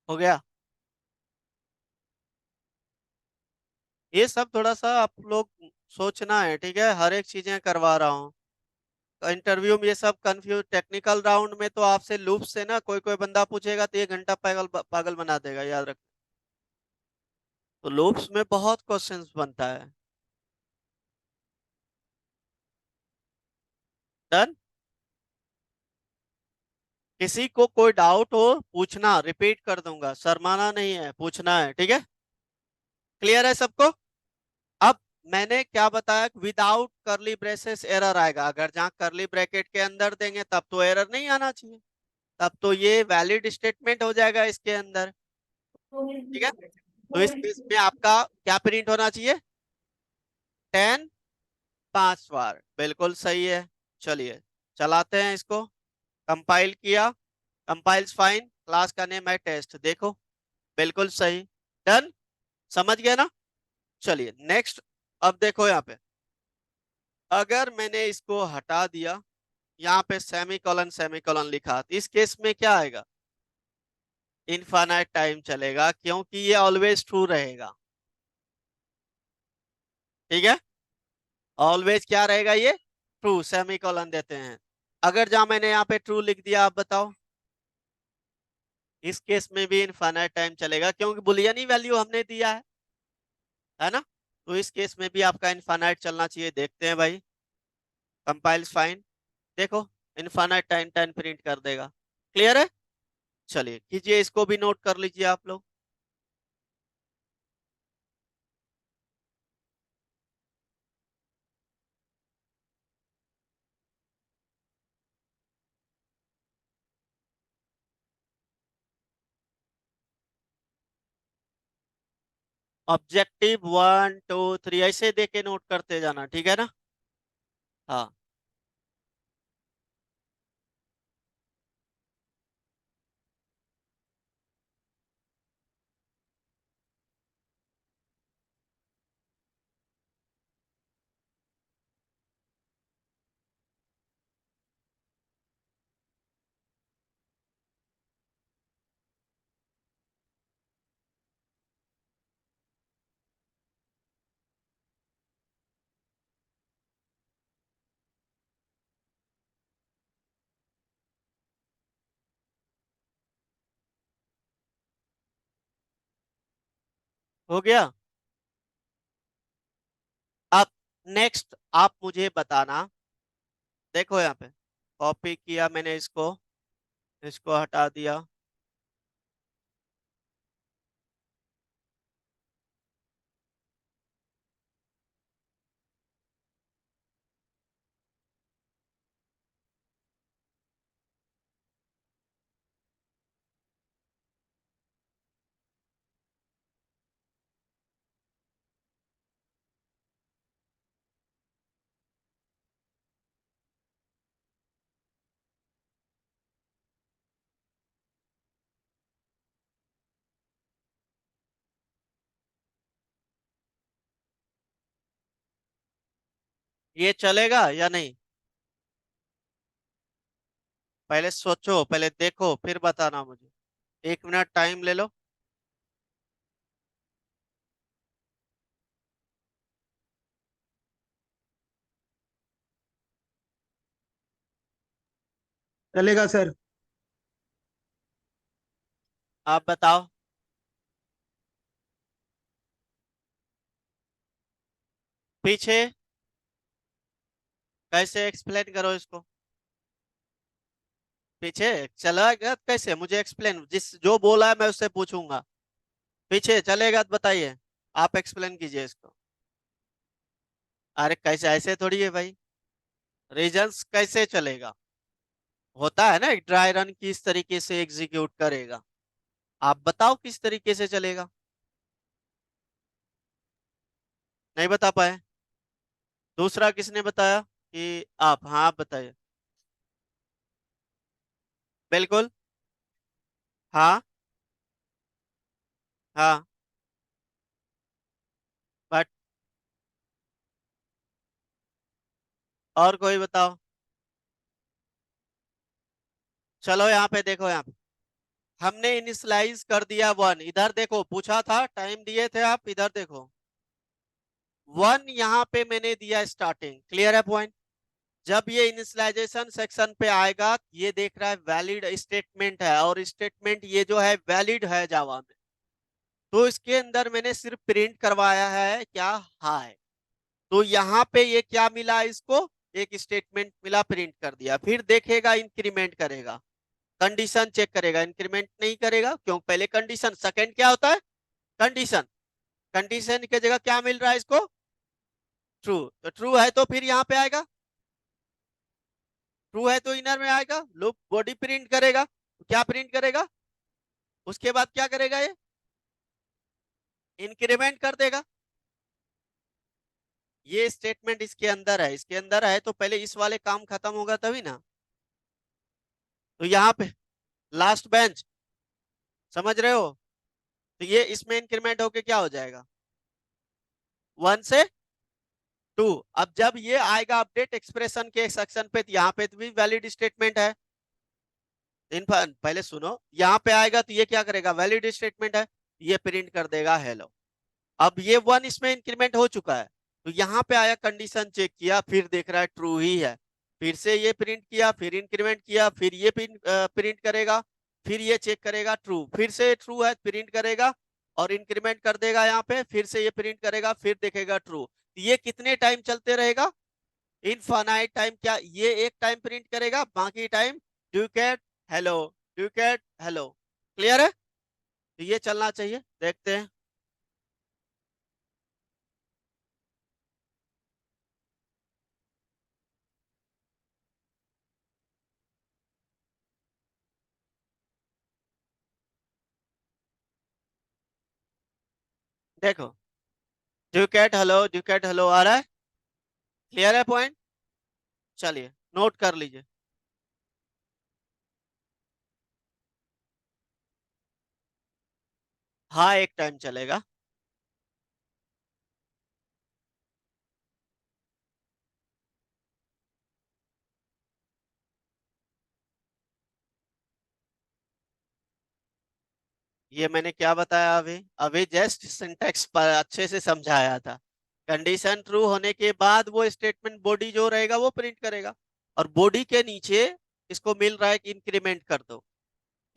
हो गया। ये सब थोड़ा सा आप लोग सोचना है, ठीक है, हर एक चीजें करवा रहा हूँ। इंटरव्यू में ये सब कंफ्यूज, टेक्निकल राउंड में तो आपसे लूप से ना कोई कोई बंदा पूछेगा तो 1 घंटा पागल पागल बना देगा, याद रख। तो लूप्स में बहुत क्वेश्चंस बनता है। डन। किसी को कोई डाउट हो पूछना, रिपीट कर दूंगा, शर्माना नहीं है, पूछना है, ठीक है। क्लियर है सबको। अब मैंने क्या बताया, विदाउट करली ब्रेसेस एरर आएगा, अगर जहां करली ब्रैकेट के अंदर देंगे तब तो एरर नहीं आना चाहिए, तब तो ये वैलिड स्टेटमेंट हो जाएगा इसके अंदर, ठीक है। तो इस केस में आपका क्या प्रिंट होना चाहिए, 10 5 बार, बिल्कुल सही है। चलिए चलाते हैं इसको। कंपाइल किया, कंपाइल्स फाइन, क्लास का नेम है टेस्ट, देखो बिल्कुल सही। डन। समझ गए ना। चलिए नेक्स्ट। अब देखो यहाँ पे, अगर मैंने इसको हटा दिया, यहाँ पे सेमी कॉलन लिखा, तो इस केस में क्या आएगा, इनफाइनाइट टाइम चलेगा, क्योंकि ये ऑलवेज ट्रू रहेगा, ठीक है। ऑलवेज क्या रहेगा ये, ट्रू, सेमी कॉलन देते हैं। अगर जहां मैंने यहाँ पे ट्रू लिख दिया, आप बताओ, इस केस में भी इनफाइनाइट टाइम चलेगा, क्योंकि बुलियन ही वैल्यू हमने दिया है ना। तो इस केस में भी आपका इनफाइनाइट चलना चाहिए, देखते हैं भाई। कंपाइल्स फाइन, देखो इनफाइनाइट टाइम 10 प्रिंट कर देगा। क्लियर है। चलिए कीजिए, इसको भी नोट कर लीजिए आप लोग। ऑब्जेक्टिव 1 2 3 ऐसे दे के नोट करते जाना, ठीक है ना। हाँ। हो गया। अब नेक्स्ट आप मुझे बताना, देखो यहाँ पे कॉपी किया मैंने इसको, इसको हटा दिया। ये चलेगा या नहीं, पहले सोचो, पहले देखो, फिर बताना मुझे। 1 मिनट टाइम ले लो। चलेगा सर। आप बताओ। पीछे कैसे एक्सप्लेन करो इसको, पीछे चलेगा कैसे, मुझे एक्सप्लेन, जिस जो बोला है मैं उससे पूछूंगा। पीछे चलेगा तो बताइए, आप एक्सप्लेन कीजिए इसको। अरे कैसे, ऐसे थोड़ी है भाई, रीजंस कैसे चलेगा, होता है ना एक ड्राई रन किस तरीके से एग्जीक्यूट करेगा, आप बताओ किस तरीके से चलेगा। नहीं बता पाए। दूसरा किसने बताया कि आप, हाँ आप बताइए। बिल्कुल। हाँ। हाँ। बट और कोई बताओ। चलो यहाँ पे देखो, यहाँ पे हमने इनिशियलाइज कर दिया 1, इधर देखो पूछा था, टाइम दिए थे आप, इधर देखो 1 यहाँ पे मैंने दिया स्टार्टिंग, क्लियर है पॉइंट। जब ये इनिशियलाइजेशन सेक्शन पे आएगा, ये देख रहा है वैलिड स्टेटमेंट है, और स्टेटमेंट ये जो है वैलिड है जावा में, तो इसके अंदर मैंने सिर्फ प्रिंट करवाया है क्या, हाय। तो यहाँ पे ये क्या मिला इसको, एक स्टेटमेंट मिला, प्रिंट कर दिया। फिर देखेगा इंक्रीमेंट करेगा, कंडीशन चेक करेगा, इंक्रीमेंट नहीं करेगा क्यों, पहले कंडीशन, सेकंड क्या होता है कंडीशन, कंडीशन की जगह क्या मिल रहा है इसको, ट्रू, तो ट्रू है तो फिर यहाँ पे आएगा, ट्रू है तो इनर में आएगा, लूप बॉडी प्रिंट करेगा, तो क्या प्रिंट करेगा, उसके बाद क्या करेगा ये इंक्रीमेंट कर देगा। ये स्टेटमेंट इसके अंदर है, इसके अंदर है तो पहले इस वाले काम खत्म होगा तभी ना। तो यहाँ पे लास्ट बेंच, समझ रहे हो, तो ये इसमें इंक्रीमेंट होके क्या हो जाएगा 1 से 2। अब जब ये आएगा अपडेट एक्सप्रेशन के सेक्शन पे, तो यहाँ पे भी वैलिड स्टेटमेंट है, पहले सुनो, यहाँ पे आएगा तो ये क्या करेगा, वैलिड स्टेटमेंट है, ये प्रिंट कर देगा हेलो। अब ये 1 इसमें इंक्रीमेंट हो चुका है, तो यहाँ पे आया, कंडीशन चेक किया, फिर देख रहा है ट्रू ही है, फिर से ये प्रिंट किया, फिर इंक्रीमेंट किया, फिर ये प्रिंट करेगा, फिर ये चेक करेगा ट्रू, फिर से ट्रू है प्रिंट करेगा और इंक्रीमेंट कर देगा यहाँ पे, फिर से ये प्रिंट करेगा, फिर देखेगा ट्रू। ये कितने टाइम चलते रहेगा, इनफाइनाइट टाइम। क्या ये एक टाइम प्रिंट करेगा, बाकी टाइम डुकेट हेलो, डुकेट हेलो, क्लियर है। तो ये चलना चाहिए, देखते हैं। देखो डुकेट हेलो आ रहा है, क्लियर है पॉइंट, चलिए नोट कर लीजिए। हाँ एक टाइम चलेगा, ये मैंने क्या बताया अभी, अभी जस्ट सिंटेक्स पर अच्छे से समझाया था। कंडीशन ट्रू होने के बाद वो स्टेटमेंट बॉडी जो रहेगा वो प्रिंट करेगा, और बॉडी के नीचे इसको मिल रहा है कि इंक्रीमेंट कर दो,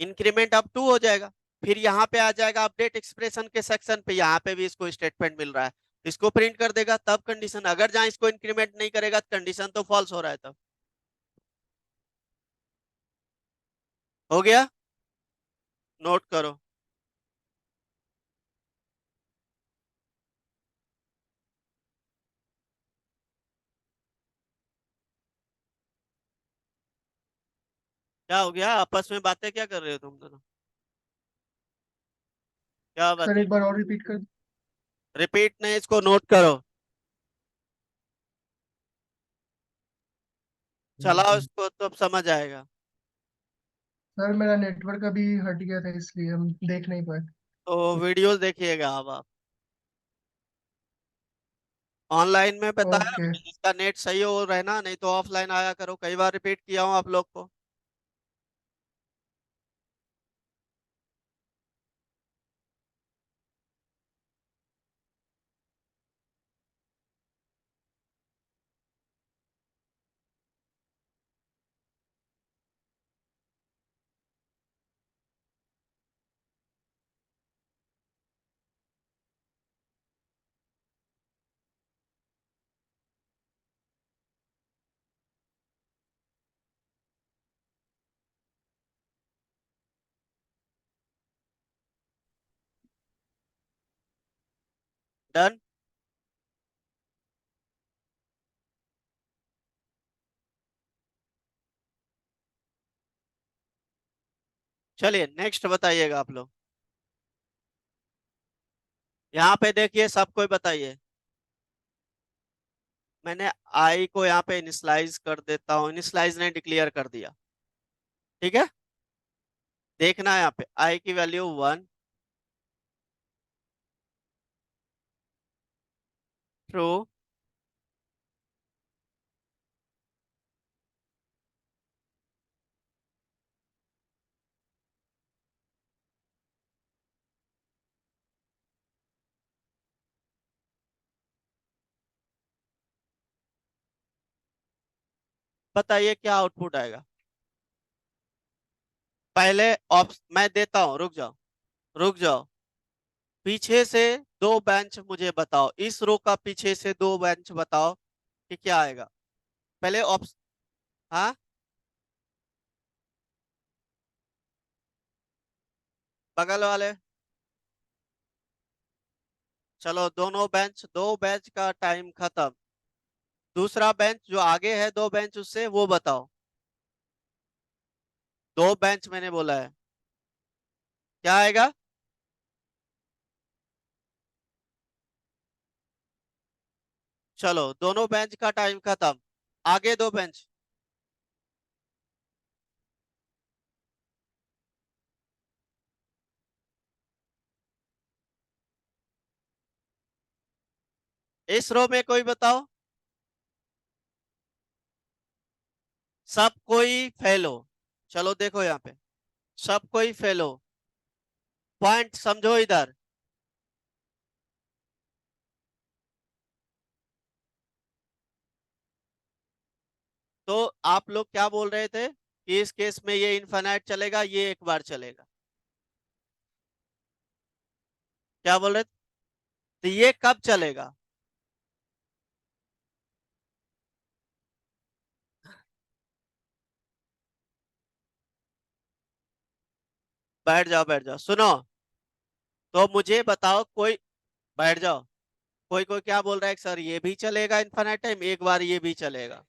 इंक्रीमेंट अब 2 हो जाएगा। फिर यहाँ पे आ जाएगा अपडेट एक्सप्रेशन के सेक्शन पे, यहाँ पे भी इसको स्टेटमेंट मिल रहा है, इसको प्रिंट कर देगा, तब कंडीशन, अगर जहां इसको इंक्रीमेंट नहीं करेगा तो कंडीशन तो फॉल्स हो रहा है, तब हो गया, नोट करो। क्या हो गया, आपस में बातें क्या कर रहे हो तुम दोनों, क्या सर बातें, एक बार और रिपीट कर। रिपीट नहीं, इसको नोट करो, चलाओ इसको तो अब समझ आएगा। सर मेरा नेटवर्क अभी हट गया था इसलिए हम देख नहीं पाए। तो वीडियोस देखिएगा अब आप, ऑनलाइन में बताया ओके। मैंने, जिसका नेट सही हो रहना, नहीं तो ऑफलाइन आया करो, कई बार रिपीट किया हूँ आप लोग को। डन। चलिए नेक्स्ट बताइएगा आप लोग, यहाँ पे देखिए सब कोई बताइए। मैंने आई को यहाँ पे इनिशलाइज कर देता हूँ, इनिशलाइज ने डिक्लेयर कर दिया, ठीक है। देखना है यहाँ पे आई की वैल्यू 1, ट्रू, बताइए क्या आउटपुट आएगा। पहले मैं देता हूं, रुक जाओ रुक जाओ। पीछे से दो बेंच मुझे बताओ, इस रो का पीछे से दो बेंच बताओ कि क्या आएगा। पहले ऑप्शन। हाँ, बगल वाले। चलो दोनों बेंच, दो बेंच का टाइम खत्म। दूसरा बेंच जो आगे है दो बेंच उससे, वो बताओ। दो बेंच मैंने बोला है, क्या आएगा। चलो दोनों बेंच का टाइम खत्म, आगे दो बेंच। इस रो में कोई बताओ। सब कोई फेल हो। चलो देखो यहाँ पे, सब कोई फेल हो। पॉइंट समझो इधर। तो आप लोग क्या बोल रहे थे कि इस केस में ये इनफाइनाइट चलेगा, ये एक बार चलेगा। क्या बोल रहे थे? तो ये कब चलेगा? बैठ जाओ बैठ जाओ, सुनो। तो मुझे बताओ कोई। बैठ जाओ। कोई कोई क्या बोल रहा है कि सर ये भी चलेगा इनफाइनाइट टाइम, एक बार ये भी चलेगा।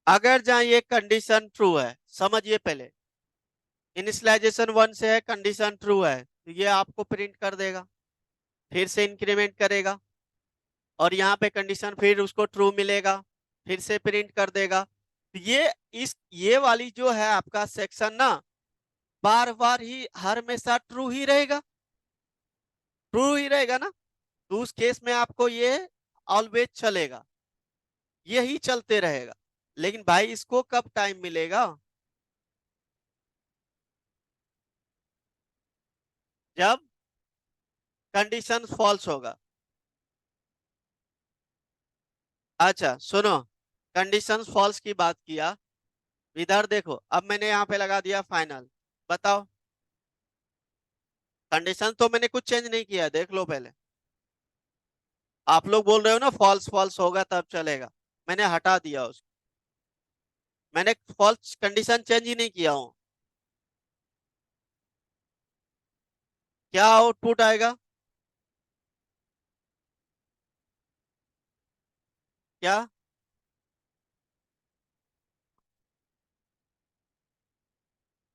अगर जहां ये कंडीशन ट्रू है, समझिए पहले। इनिशियलाइजेशन 1 से है, कंडीशन ट्रू है, तो ये आपको प्रिंट कर देगा, फिर से इंक्रीमेंट करेगा। और यहाँ पे कंडीशन फिर उसको ट्रू मिलेगा, फिर से प्रिंट कर देगा। तो ये वाली जो है आपका सेक्शन ना, बार बार ही हर हमेशा ट्रू ही रहेगा। ट्रू ही रहेगा ना, तो उस केस में आपको ये ऑलवेज चलेगा, यही चलते रहेगा। लेकिन भाई इसको कब टाइम मिलेगा? जब कंडीशन फॉल्स होगा। अच्छा सुनो, कंडीशन फॉल्स की बात किया, इधर देखो, अब मैंने यहाँ पे लगा दिया फाइनल। बताओ, कंडीशन तो मैंने कुछ चेंज नहीं किया, देख लो पहले। आप लोग बोल रहे हो ना फॉल्स फॉल्स होगा तब चलेगा, मैंने हटा दिया उसको। मैंने फॉल्स कंडीशन चेंज ही नहीं किया हूं। क्या आउटपुट आएगा? क्या?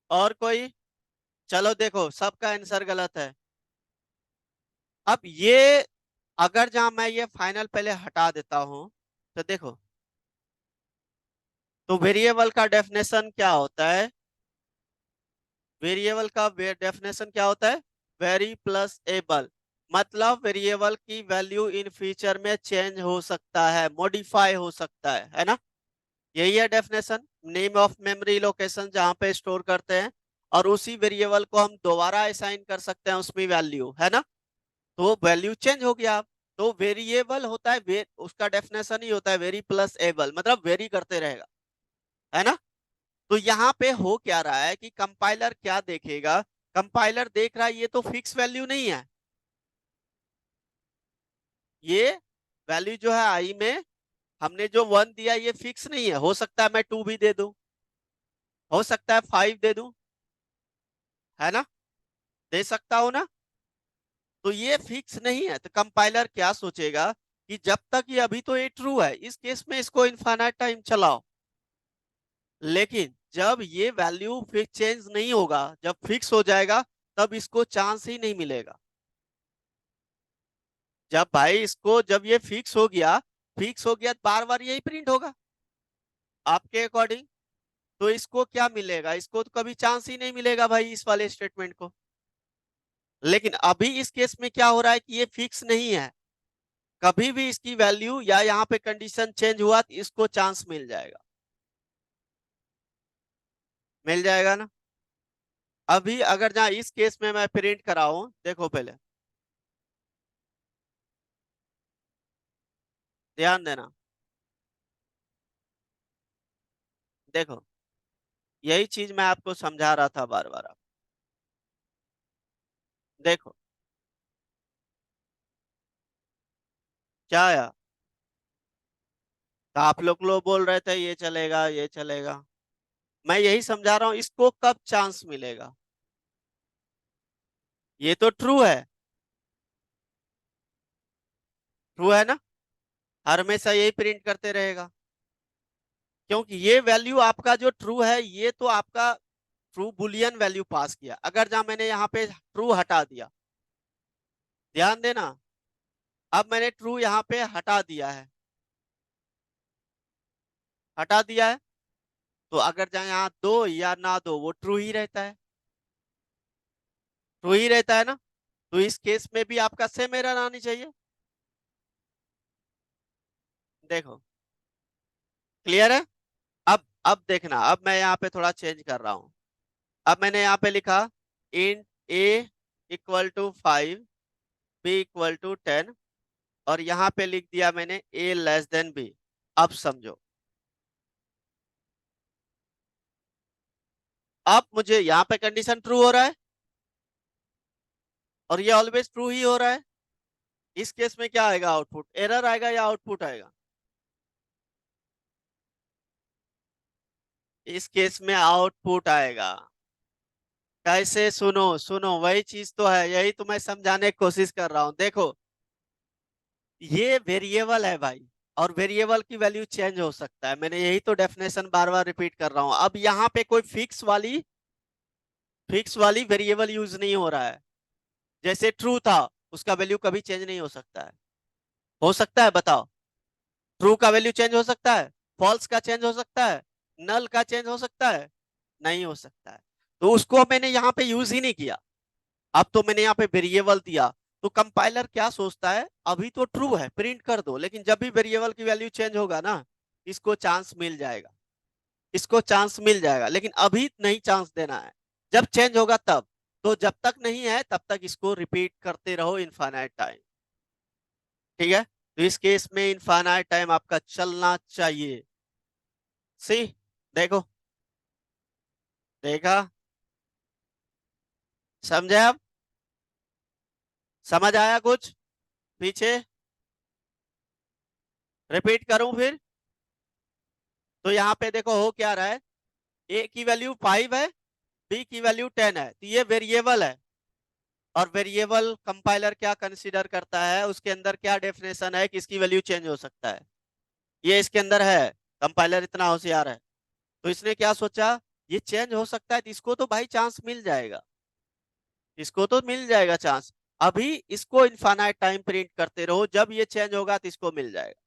और कोई? चलो देखो, सबका आंसर गलत है। अब ये, अगर जहां मैं ये फाइनल पहले हटा देता हूं, तो देखो, तो वेरिएबल का डेफिनेशन क्या होता है? वेरिएबल का डेफिनेशन क्या होता है? वेरी प्लस एबल, मतलब वेरिएबल की वैल्यू इन फ्यूचर में चेंज हो सकता है, मॉडिफाई हो सकता है ना। यही है definition, name of memory location जहां पे स्टोर करते हैं, और उसी वेरिएबल को हम दोबारा असाइन कर सकते हैं उसमें वैल्यू, है ना। तो वैल्यू चेंज हो गया। तो वेरिएबल होता है उसका डेफिनेशन ही होता है वेरी प्लस एबल, मतलब वेरी करते रहेगा, है ना। तो यहाँ पे हो क्या रहा है कि कंपाइलर क्या देखेगा? कंपाइलर देख रहा है ये तो फिक्स वैल्यू नहीं है, ये वैल्यू जो है आई में हमने जो 1 दिया ये फिक्स नहीं है, हो सकता है मैं 2 भी दे दूं, हो सकता है 5 दे दूं, है ना, दे सकता हूं ना। तो ये फिक्स नहीं है, तो कंपाइलर क्या सोचेगा कि जब तक ये, अभी तो ये ट्रू है, इस केस में इसको इनफाइनाइट टाइम चलाओ। लेकिन जब ये वैल्यू फिक्स चेंज नहीं होगा, जब फिक्स हो जाएगा, तब इसको चांस ही नहीं मिलेगा। जब भाई इसको, जब ये फिक्स हो गया, फिक्स हो गया, बार बार यही प्रिंट होगा आपके अकॉर्डिंग। तो इसको क्या मिलेगा? इसको तो कभी चांस ही नहीं मिलेगा भाई इस वाले स्टेटमेंट को। लेकिन अभी इस केस में क्या हो रहा है कि ये फिक्स नहीं है, कभी भी इसकी वैल्यू या यहाँ पे कंडीशन चेंज हुआ तो इसको चांस मिल जाएगा, मिल जाएगा ना। अभी अगर जहां इस केस में मैं प्रिंट कराऊं, देखो पहले ध्यान देना, देखो, यही चीज मैं आपको समझा रहा था बार बार। देखो क्या आया, तो आप लोग बोल रहे थे ये चलेगा ये चलेगा। मैं यही समझा रहा हूं, इसको कब चांस मिलेगा। ये तो ट्रू है, ट्रू है ना, हर हमेशा यही प्रिंट करते रहेगा। क्योंकि ये वैल्यू आपका जो ट्रू है, ये तो आपका ट्रू बुलियन वैल्यू पास किया। अगर जहां मैंने यहाँ पे ट्रू हटा दिया, ध्यान देना, अब मैंने ट्रू यहाँ पे हटा दिया है, हटा दिया है, तो अगर जहां यहाँ दो या ना दो, वो ट्रू ही रहता है, ट्रू ही रहता है ना। तो इस केस में भी आपका सेम एरर आनी चाहिए। देखो क्लियर है। अब देखना, अब मैं यहाँ पे थोड़ा चेंज कर रहा हूँ। अब मैंने यहाँ पे लिखा int A equal to 5, B equal to 10, और यहाँ पे लिख दिया मैंने ए लेस देन बी। अब समझो, अब मुझे यहाँ पे कंडीशन ट्रू हो रहा है, और ये ऑलवेज ट्रू ही हो रहा है। इस केस में क्या आएगा, आउटपुट एरर आएगा या आउटपुट आएगा। इस केस में आउटपुट आएगा। कैसे, सुनो सुनो, वही चीज तो है, यही तो मैं समझाने की कोशिश कर रहा हूं। देखो, ये वेरिएबल है भाई, और वेरिएबल की वैल्यू चेंज हो सकता है। मैंने यही तो डेफिनेशन बार बार रिपीट कर रहा हूं। अब यहाँ पे कोई फिक्स वाली वेरिएबल यूज नहीं हो रहा है। जैसे ट्रू था, उसका वैल्यू कभी चेंज नहीं हो सकता है बताओ। ट्रू का वैल्यू चेंज हो सकता है, फॉल्स का चेंज हो सकता है, नल का चेंज हो सकता है, नहीं हो सकता है। तो उसको मैंने यहाँ पे यूज ही नहीं किया। अब तो मैंने यहाँ पे वेरिएबल दिया, तो कंपाइलर क्या सोचता है, अभी तो ट्रू है प्रिंट कर दो, लेकिन जब भी वेरिएबल की वैल्यू चेंज होगा ना, इसको चांस मिल जाएगा, इसको चांस मिल जाएगा, लेकिन अभी नहीं चांस देना है, जब चेंज होगा तब। तो जब तक नहीं है तब तक इसको रिपीट करते रहो इनफाइनाइट टाइम। ठीक है, तो इस केस में इनफाइनाइट टाइम आपका चलना चाहिए। सी, देखो, देखा, समझे आप, समझ आया कुछ पीछे, रिपीट करूं फिर। तो यहाँ पे देखो हो क्या रहा है, ए की वैल्यू 5 है, बी की वैल्यू 10 है, तो ये वेरिएबल है। और वेरिएबल कंपाइलर क्या कंसीडर करता है, उसके अंदर क्या डेफिनेशन है कि इसकी वैल्यू चेंज हो सकता है, ये इसके अंदर है। कंपाइलर इतना होशियार है, तो इसने क्या सोचा, ये चेंज हो सकता है, तो इसको तो भाई चांस मिल जाएगा, इसको तो मिल जाएगा चांस। अभी इसको इनफाइनाइट टाइम प्रिंट करते रहो, जब ये चेंज होगा तो इसको मिल जाएगा।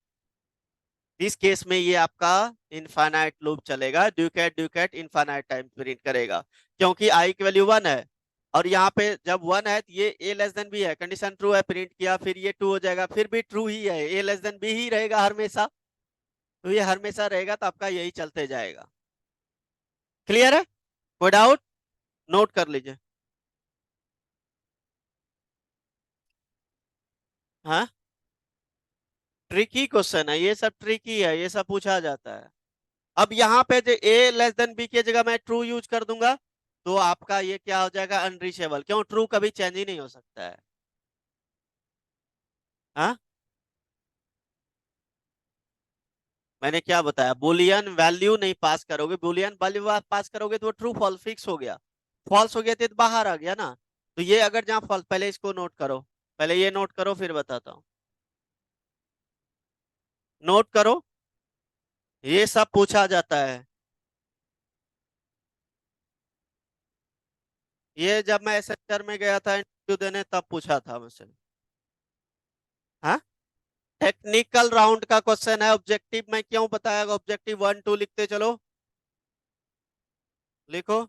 इस केस में ये आपका इनफाइनाइट लूप चलेगा, ड्यूकेट ड्यूकेट इनफाइनाइट टाइम प्रिंट करेगा, क्योंकि आई की वैल्यू 1 है, और यहाँ पे जब 1 है तो ये ए लेस देन बी है, कंडीशन ट्रू है, प्रिंट किया, फिर ये 2 हो जाएगा, फिर भी ट्रू ही है, ए लेस देन बी ही रहेगा हमेशा। तो ये हमेशा रहेगा, तो आपका यही चलते जाएगा। क्लियर है, कोई डाउट, नोट कर लीजिए। हाँ, ट्रिकी क्वेश्चन है ये सब, ट्रिकी है ये सब, पूछा जाता है। अब यहाँ पे जो ए लेस देन बी की जगह मैं ट्रू यूज कर दूंगा, तो आपका ये क्या हो जाएगा, अनरीचेबल। क्यों, ट्रू कभी चेंज ही नहीं हो सकता है। हाँ, मैंने क्या बताया, बुलियन वैल्यू नहीं पास करोगे, बुलियन वैल्यू पास करोगे तो वो ट्रू फॉल्स फिक्स हो गया, फॉल्स हो गया तो ये तो बाहर आ गया ना। तो ये अगर जहाँ फॉल्स, पहले इसको नोट करो, पहले ये नोट करो फिर बताता हूँ। नोट करो, ये सब पूछा जाता है। ये जब मैं सेक्टर में गया था इंटरव्यू देने, तब पूछा था मुझसे। हाँ, टेक्निकल राउंड का क्वेश्चन है, ऑब्जेक्टिव में क्यों बताया, ऑब्जेक्टिव 1 2 लिखते चलो, लिखो,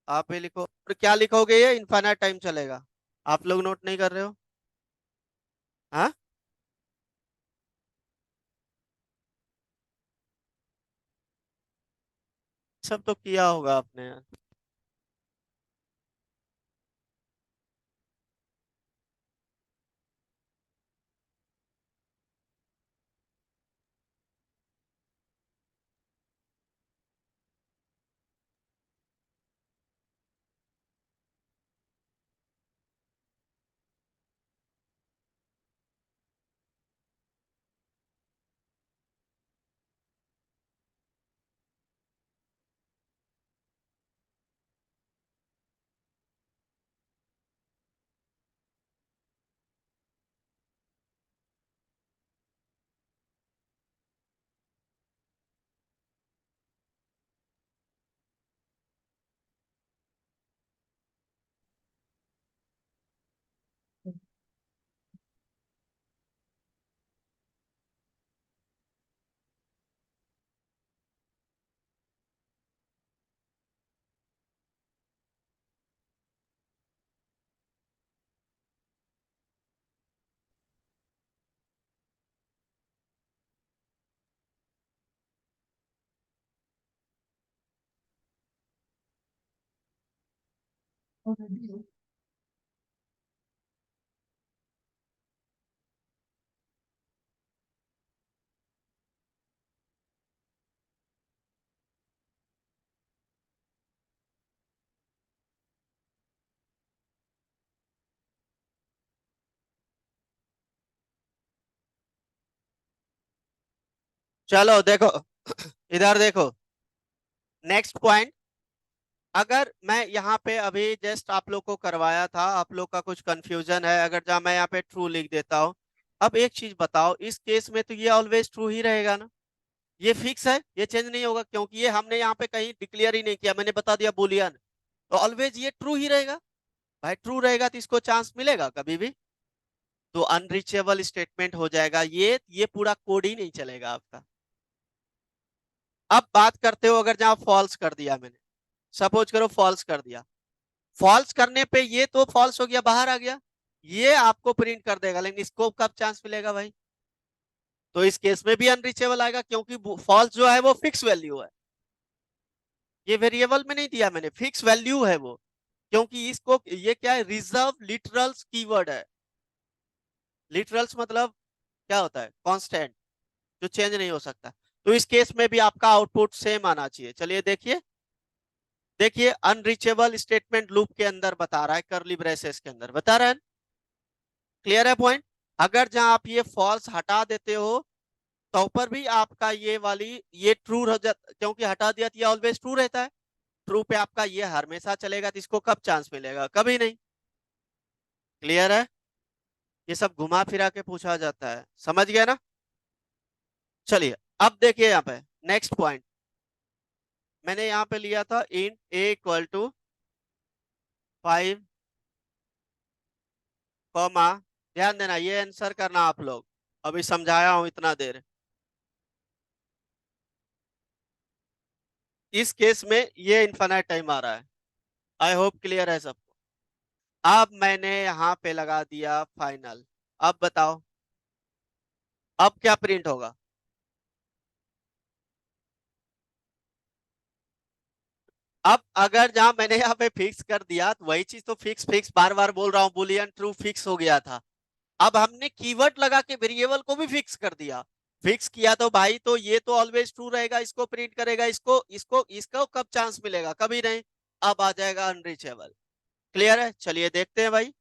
आप ही लिखो, और क्या लिखोगे, ये इनफाइनाइट टाइम चलेगा। आप लोग नोट नहीं कर रहे हो। हाँ, सब तो किया होगा आपने यार। चलो देखो, इधर देखो, नेक्स्ट पॉइंट। अगर मैं यहाँ पे अभी जस्ट आप लोग को करवाया था, आप लोग का कुछ कंफ्यूजन है, अगर जहाँ मैं यहाँ पे ट्रू लिख देता हूँ। अब एक चीज बताओ, इस केस में तो ये ऑलवेज ट्रू ही रहेगा ना, ये फिक्स है, ये चेंज नहीं होगा, क्योंकि ये हमने यहाँ पे कहीं डिक्लेयर ही नहीं किया, मैंने बता दिया बुलियन, तो ऑलवेज ये ट्रू ही रहेगा। भाई ट्रू रहेगा तो इसको चांस मिलेगा कभी भी, तो अनरीचेबल स्टेटमेंट हो जाएगा, ये पूरा कोड ही नहीं चलेगा आपका। अब बात करते हो, अगर जहां फॉल्स कर दिया मैंने, सपोज करो फॉल्स कर दिया, फॉल्स करने पे ये तो फॉल्स हो गया, बाहर आ गया, ये आपको प्रिंट कर देगा, लेकिन इसको कब चांस मिलेगा भाई? तो इस केस में भी अनरीचेबल आएगा, क्योंकि फॉल्स जो है वो फिक्स वैल्यू है, ये वेरिएबल में नहीं दिया मैंने, फिक्स वैल्यू है वो, क्योंकि इसको ये क्या है, रिजर्व लिटरल्स कीवर्ड है। लिटरल्स मतलब क्या होता है, कांस्टेंट, जो चेंज नहीं हो सकता। तो इस केस में भी आपका आउटपुट सेम आना चाहिए। चलिए देखिए, देखिए अनरीचेबल स्टेटमेंट लूप के अंदर बता रहा है, करली ब्रेसेस के अंदर बता रहा है, क्लियर है पॉइंट? अगर जहां आप ये फॉल्स हटा देते हो, तो ऊपर भी आपका ये वाली ये ट्रू हो जाता, क्योंकि हटा दिया तो ये ऑलवेज ट्रू रहता है, ट्रू पे आपका ये हमेशा चलेगा, तो इसको कब चांस मिलेगा? कभी नहीं। क्लियर है? ये सब घुमा फिरा के पूछा जाता है, समझ गया ना? चलिए अब देखिए यहाँ पे नेक्स्ट पॉइंट, मैंने यहाँ पे लिया था int A equal to 5, comma, ध्यान देना ये आंसर करना आप लोग, अभी समझाया हूं इतना देर। इस केस में ये इन्फिनाइट टाइम आ रहा है, आई होप क्लियर है सबको। अब मैंने यहाँ पे लगा दिया फाइनल, अब बताओ अब क्या प्रिंट होगा? अब अगर जहां मैंने यहाँ पे फिक्स कर दिया, तो वही चीज तो फिक्स फिक्स बार बार बोल रहा हूँ, बुलियन ट्रू फिक्स हो गया था। अब हमने कीवर्ड लगा के वेरिएबल को भी फिक्स कर दिया, फिक्स किया तो भाई तो ये तो ऑलवेज ट्रू रहेगा, इसको प्रिंट करेगा, इसको इसको इसको कब चांस मिलेगा? कभी नहीं। अब आ जाएगा अनरीचेबल। क्लियर है? चलिए देखते हैं भाई।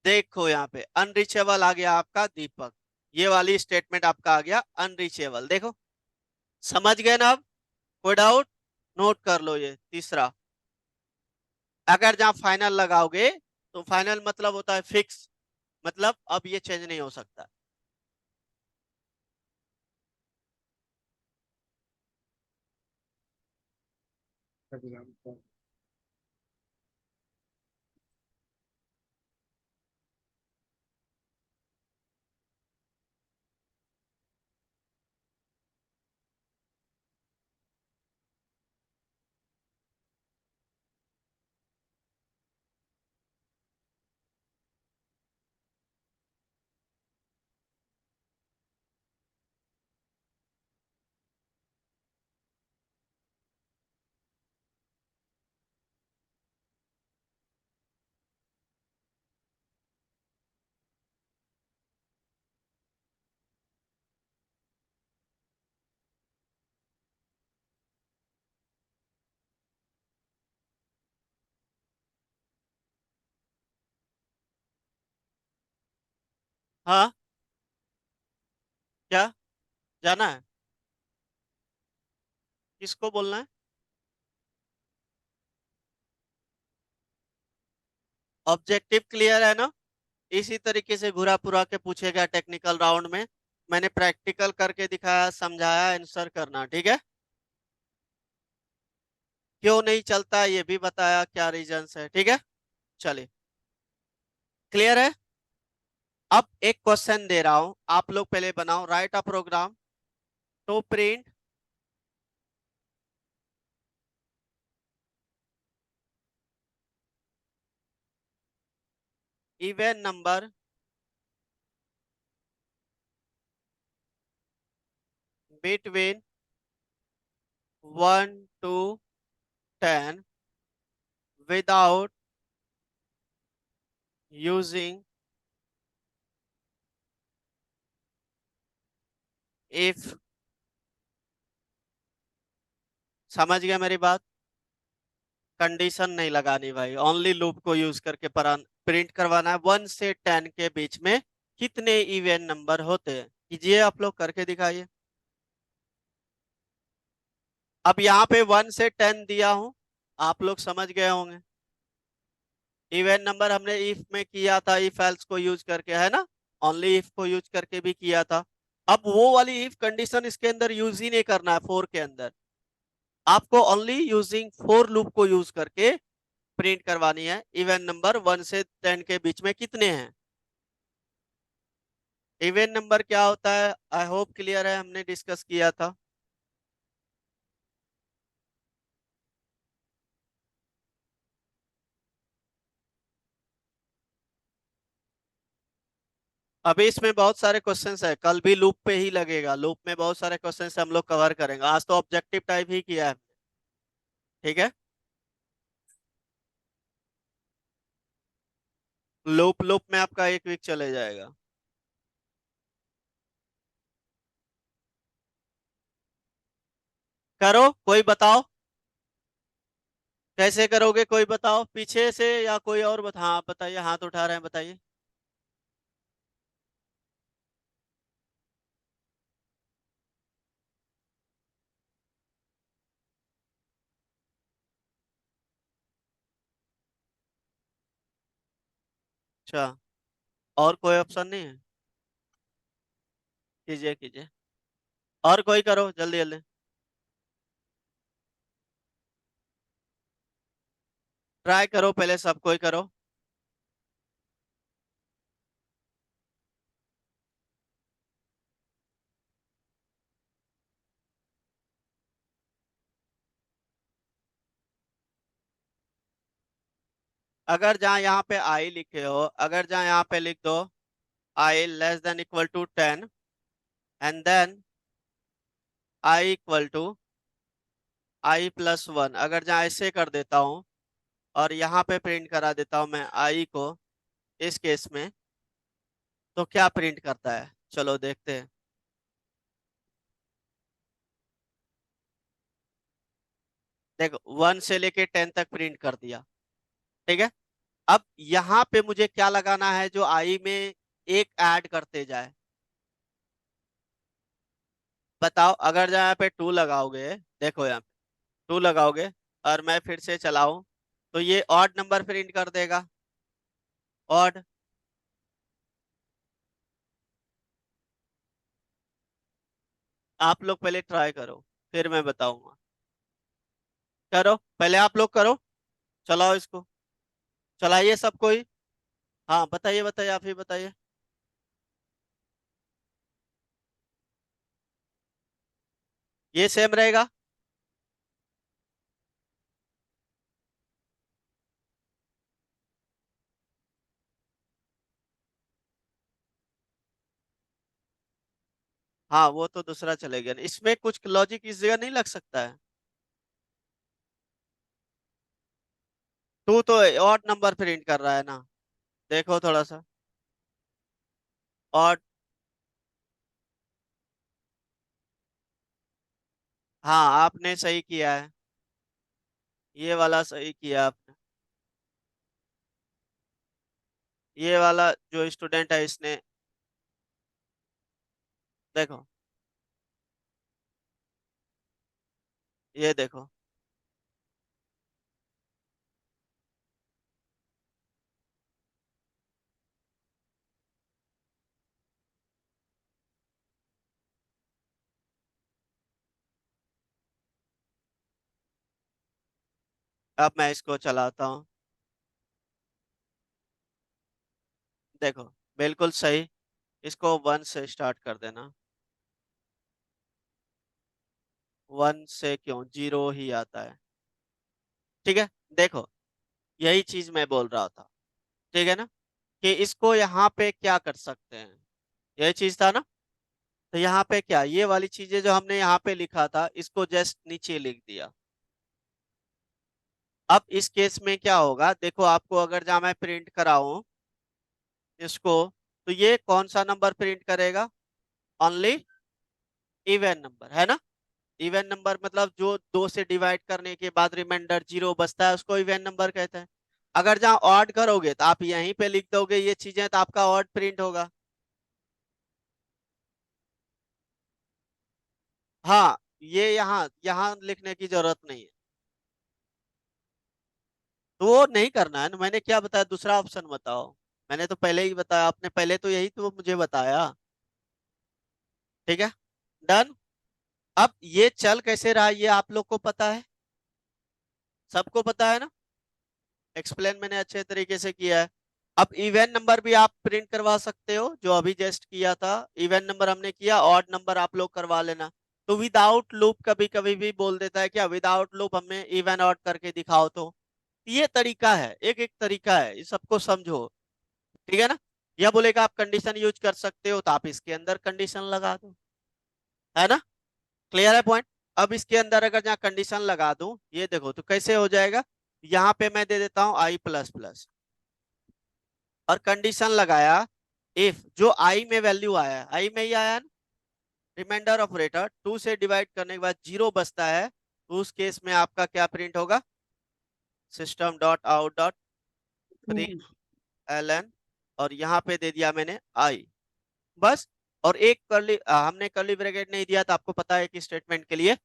देखो यहाँ पे अनरीचेबल आ गया आपका दीपक, ये वाली स्टेटमेंट आपका आ गया अनरीचेबल, देखो समझ गए ना? अब कोई डाउट? नोट कर लो ये तीसरा। अगर जहां फाइनल लगाओगे, तो फाइनल मतलब होता है फिक्स, मतलब अब ये चेंज नहीं हो सकता। हाँ, क्या जाना है? किसको बोलना है? ऑब्जेक्टिव क्लियर है ना? इसी तरीके से घुरा पुरा के पूछेगा टेक्निकल राउंड में, मैंने प्रैक्टिकल करके दिखाया, समझाया, आंसर करना, ठीक है? क्यों नहीं चलता ये भी बताया, क्या रीजंस है, ठीक है? चलिए क्लियर है? अब एक क्वेश्चन दे रहा हूं, आप लोग पहले बनाओ, write a program to print even number between 1 to 10 without using if। समझ गया मेरी बात? कंडीशन नहीं लगानी भाई, ओनली लूप को यूज करके प्रिंट करवाना है 1 से 10 के बीच में कितने इवन नंबर होते हैं। कीजिए आप लोग, करके दिखाइए। अब यहाँ पे 1 से 10 दिया हूं, आप लोग समझ गए होंगे। इवन नंबर हमने इफ में किया था, इफ एल्स को यूज करके, है ना? ओनली इफ को यूज करके भी किया था। अब वो वाली इफ कंडीशन इसके अंदर यूज ही नहीं करना है। 4 के अंदर आपको ओनली यूजिंग फोर लूप को यूज करके प्रिंट करवानी है इवन नंबर 1 से 10 के बीच में कितने हैं। इवन नंबर क्या होता है, आई होप क्लियर है, हमने डिस्कस किया था। अभी इसमें बहुत सारे क्वेश्चंस है, कल भी लूप पे ही लगेगा। लूप में बहुत सारे क्वेश्चंस हम लोग कवर करेंगे। आज तो ऑब्जेक्टिव टाइप ही किया है, ठीक है? लूप लूप में आपका एक वीक चले जाएगा। करो, कोई बताओ कैसे करोगे, कोई बताओ पीछे से या कोई और बता। हाँ बताइए, हाथ उठा रहे हैं, बताइए। अच्छा, और कोई ऑप्शन नहीं है? कीजिए कीजिए, और कोई करो जल्दी जल्दी। ट्राई करो, पहले सब कोई करो। अगर जहाँ यहाँ पे आई लिखे हो, अगर जहाँ यहाँ पे लिख दो I less than equal to 10 and then I equal to I plus 1, अगर जहाँ ऐसे कर देता हूँ और यहाँ पे प्रिंट करा देता हूँ मैं आई को इस केस में, तो क्या प्रिंट करता है, चलो देखते हैं। देखो 1 से लेके 10 तक प्रिंट कर दिया, ठीक है? अब यहाँ पे मुझे क्या लगाना है जो आई में एक ऐड करते जाए, बताओ। अगर यहाँ पे 2 लगाओगे, देखो यहाँ पे 2 लगाओगे और मैं फिर से चलाऊं, तो ये ऑड नंबर प्रिंट कर देगा, ऑड। आप लोग पहले ट्राई करो, फिर मैं बताऊंगा। करो पहले, आप लोग करो, चलाओ इसको, चलाइए सब कोई। हाँ बताइए बताइए, आप ही बताइए। ये सेम रहेगा। हाँ वो तो दूसरा चलेगा, इसमें कुछ लॉजिक इस जगह नहीं लग सकता है। टू तो ऑड नंबर प्रिंट कर रहा है ना, देखो थोड़ा सा ऑड। हाँ आपने सही किया है, ये वाला सही किया आपने। ये वाला जो स्टूडेंट है इसने, देखो ये देखो, अब मैं इसको चलाता हूँ, देखो बिल्कुल सही। इसको 1 से स्टार्ट कर देना। 1 से क्यों, 0 ही आता है, ठीक है? देखो यही चीज मैं बोल रहा था, ठीक है ना, कि इसको यहाँ पे क्या कर सकते हैं, यही चीज था ना। तो यहाँ पे क्या, ये वाली चीजें जो हमने यहाँ पे लिखा था इसको जस्ट नीचे लिख दिया, अब इस केस में क्या होगा, देखो आपको अगर जहां मैं प्रिंट कराऊं इसको, तो ये कौन सा नंबर प्रिंट करेगा? ओनली इवन नंबर, है ना। इवन नंबर मतलब जो 2 से डिवाइड करने के बाद रिमाइंडर 0 बचता है उसको इवन नंबर कहते हैं। अगर जहां ऑड करोगे तो आप यहीं पे लिख दोगे ये चीजें, तो आपका ऑड प्रिंट होगा। हाँ, ये यहाँ यहाँ लिखने की जरूरत नहीं है, तो वो नहीं करना है ना। मैंने क्या बताया, दूसरा ऑप्शन बताओ। मैंने तो पहले ही बताया, आपने पहले तो यही तो मुझे बताया। ठीक है, डन। अब ये चल कैसे रहा ये आप लोग को पता है, सबको पता है ना। एक्सप्लेन मैंने अच्छे तरीके से किया है। अब इवन नंबर भी आप प्रिंट करवा सकते हो, जो अभी जस्ट किया था। इवन नंबर हमने किया, ऑड नंबर आप लोग करवा लेना। तो विदाउट लूप कभी कभी भी बोल देता है क्या, विदाउट लूप हमें इवन ऑड करके दिखाओ। तो ये तरीका है, एक एक तरीका है, इस सबको समझो। ठीक है ना। यह बोलेगा आप कंडीशन यूज कर सकते हो, तो आप इसके अंदर कंडीशन लगा दो, है ना। क्लियर है पॉइंट। अब इसके अंदर अगर जहाँ कंडीशन लगा दूं, ये देखो तो कैसे हो जाएगा। यहाँ पे मैं दे देता हूं आई प्लस प्लस, और कंडीशन लगाया इफ जो आई में वैल्यू आया, आई में ही आया ना, रिमाइंडर ऑपरेटर 2 से डिवाइड करने के बाद 0 बचता है, तो उस केस में आपका क्या प्रिंट होगा, system dot out dot print L N, और यहाँ पे दे दिया मैंने आई, बस। और एक कर्ली हमने कर्ली ब्रैकेट नहीं दिया, तो आपको पता है कि स्टेटमेंट के लिए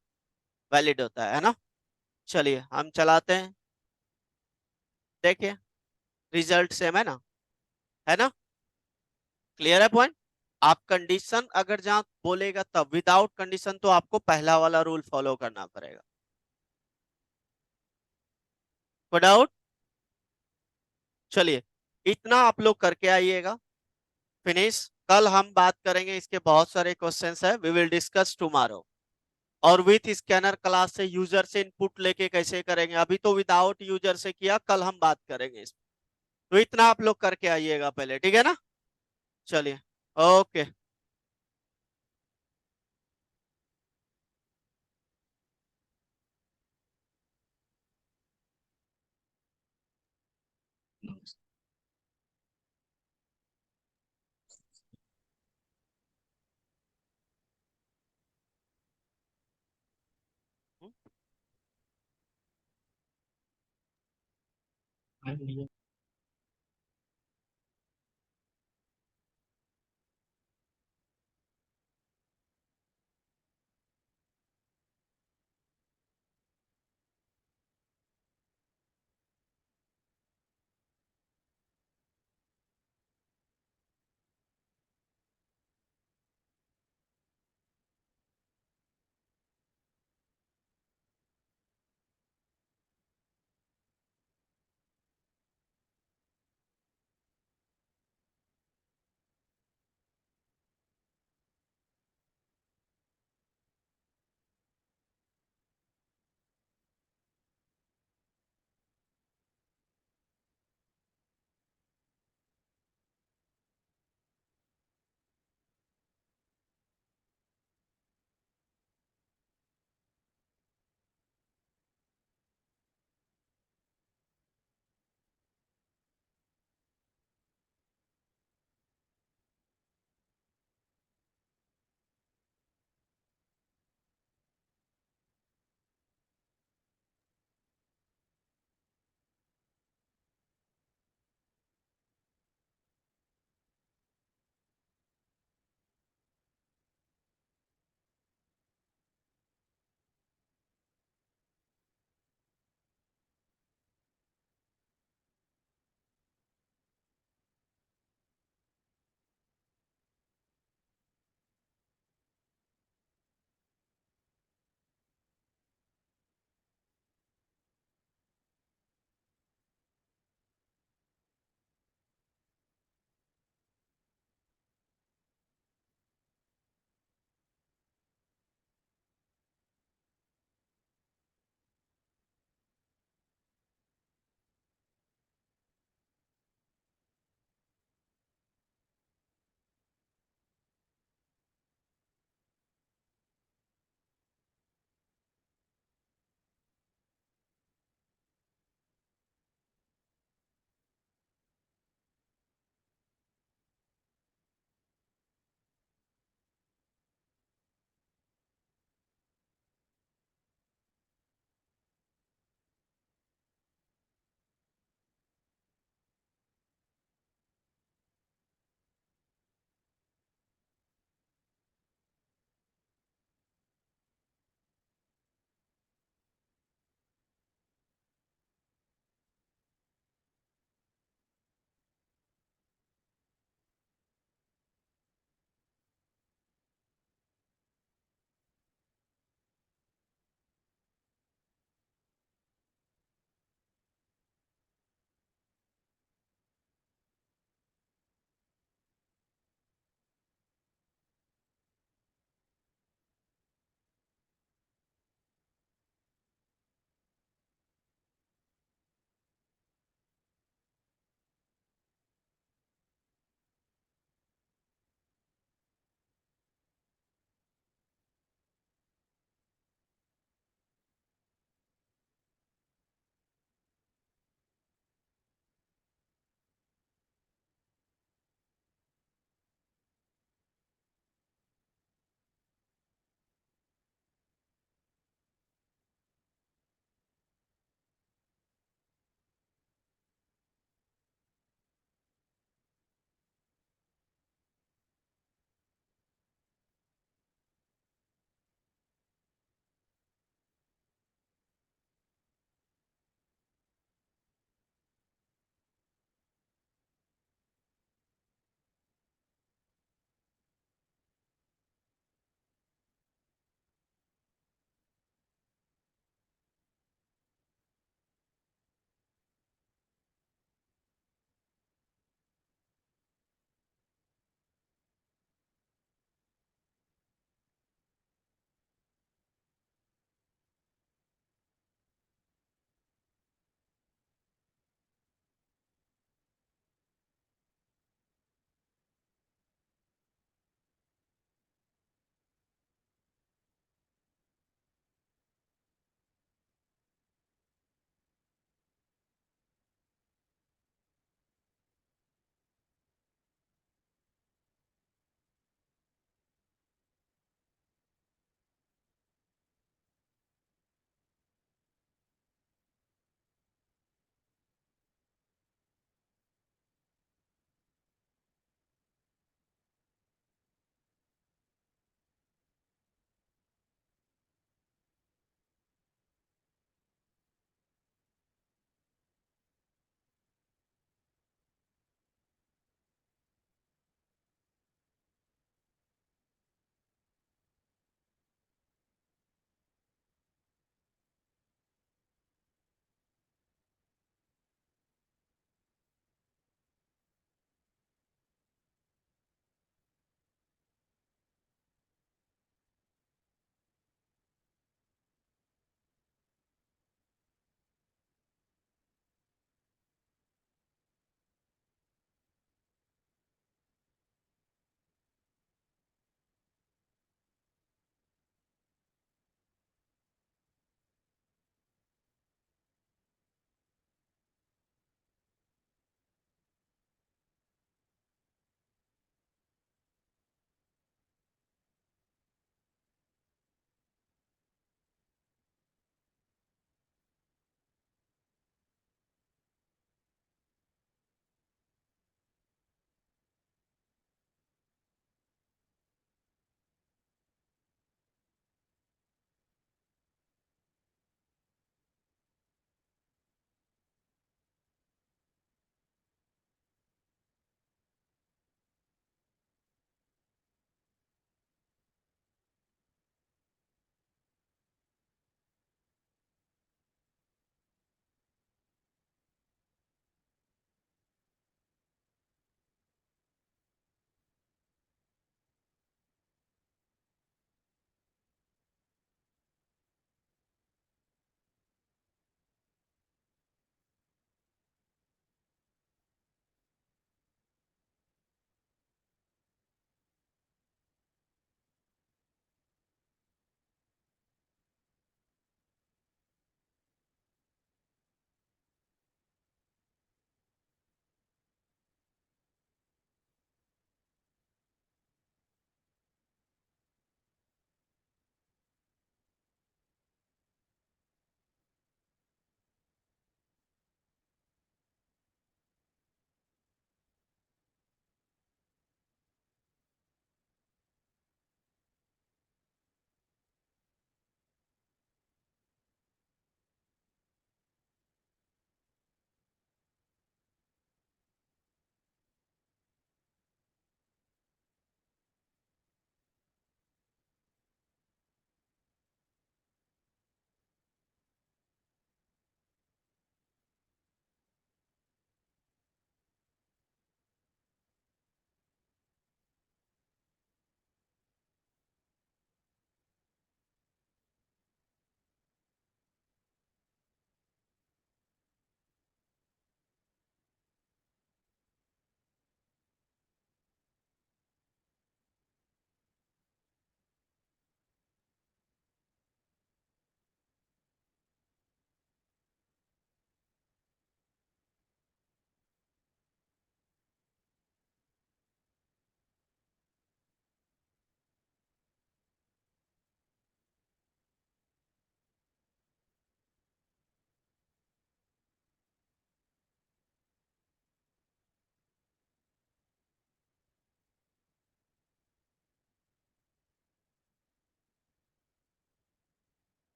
वैलिड होता है ना। चलिए हम चलाते हैं, देखिए रिजल्ट सेम है ना। क्लियर है पॉइंट। आप कंडीशन अगर जहां बोलेगा तब, विदाउट कंडीशन तो आपको पहला वाला रूल फॉलो करना पड़ेगा। कोई डाउट? चलिए इतना आप लोग करके आइएगा, फिनिश। कल हम बात करेंगे, इसके बहुत सारे क्वेश्चंस है, वी विल डिस्कस टुमारो। और विथ स्कैनर क्लास से यूजर से इनपुट लेके कैसे करेंगे, अभी तो विदाउट यूजर से किया, कल हम बात करेंगे इस। तो इतना आप लोग करके आइएगा पहले, ठीक है ना। चलिए, ओके।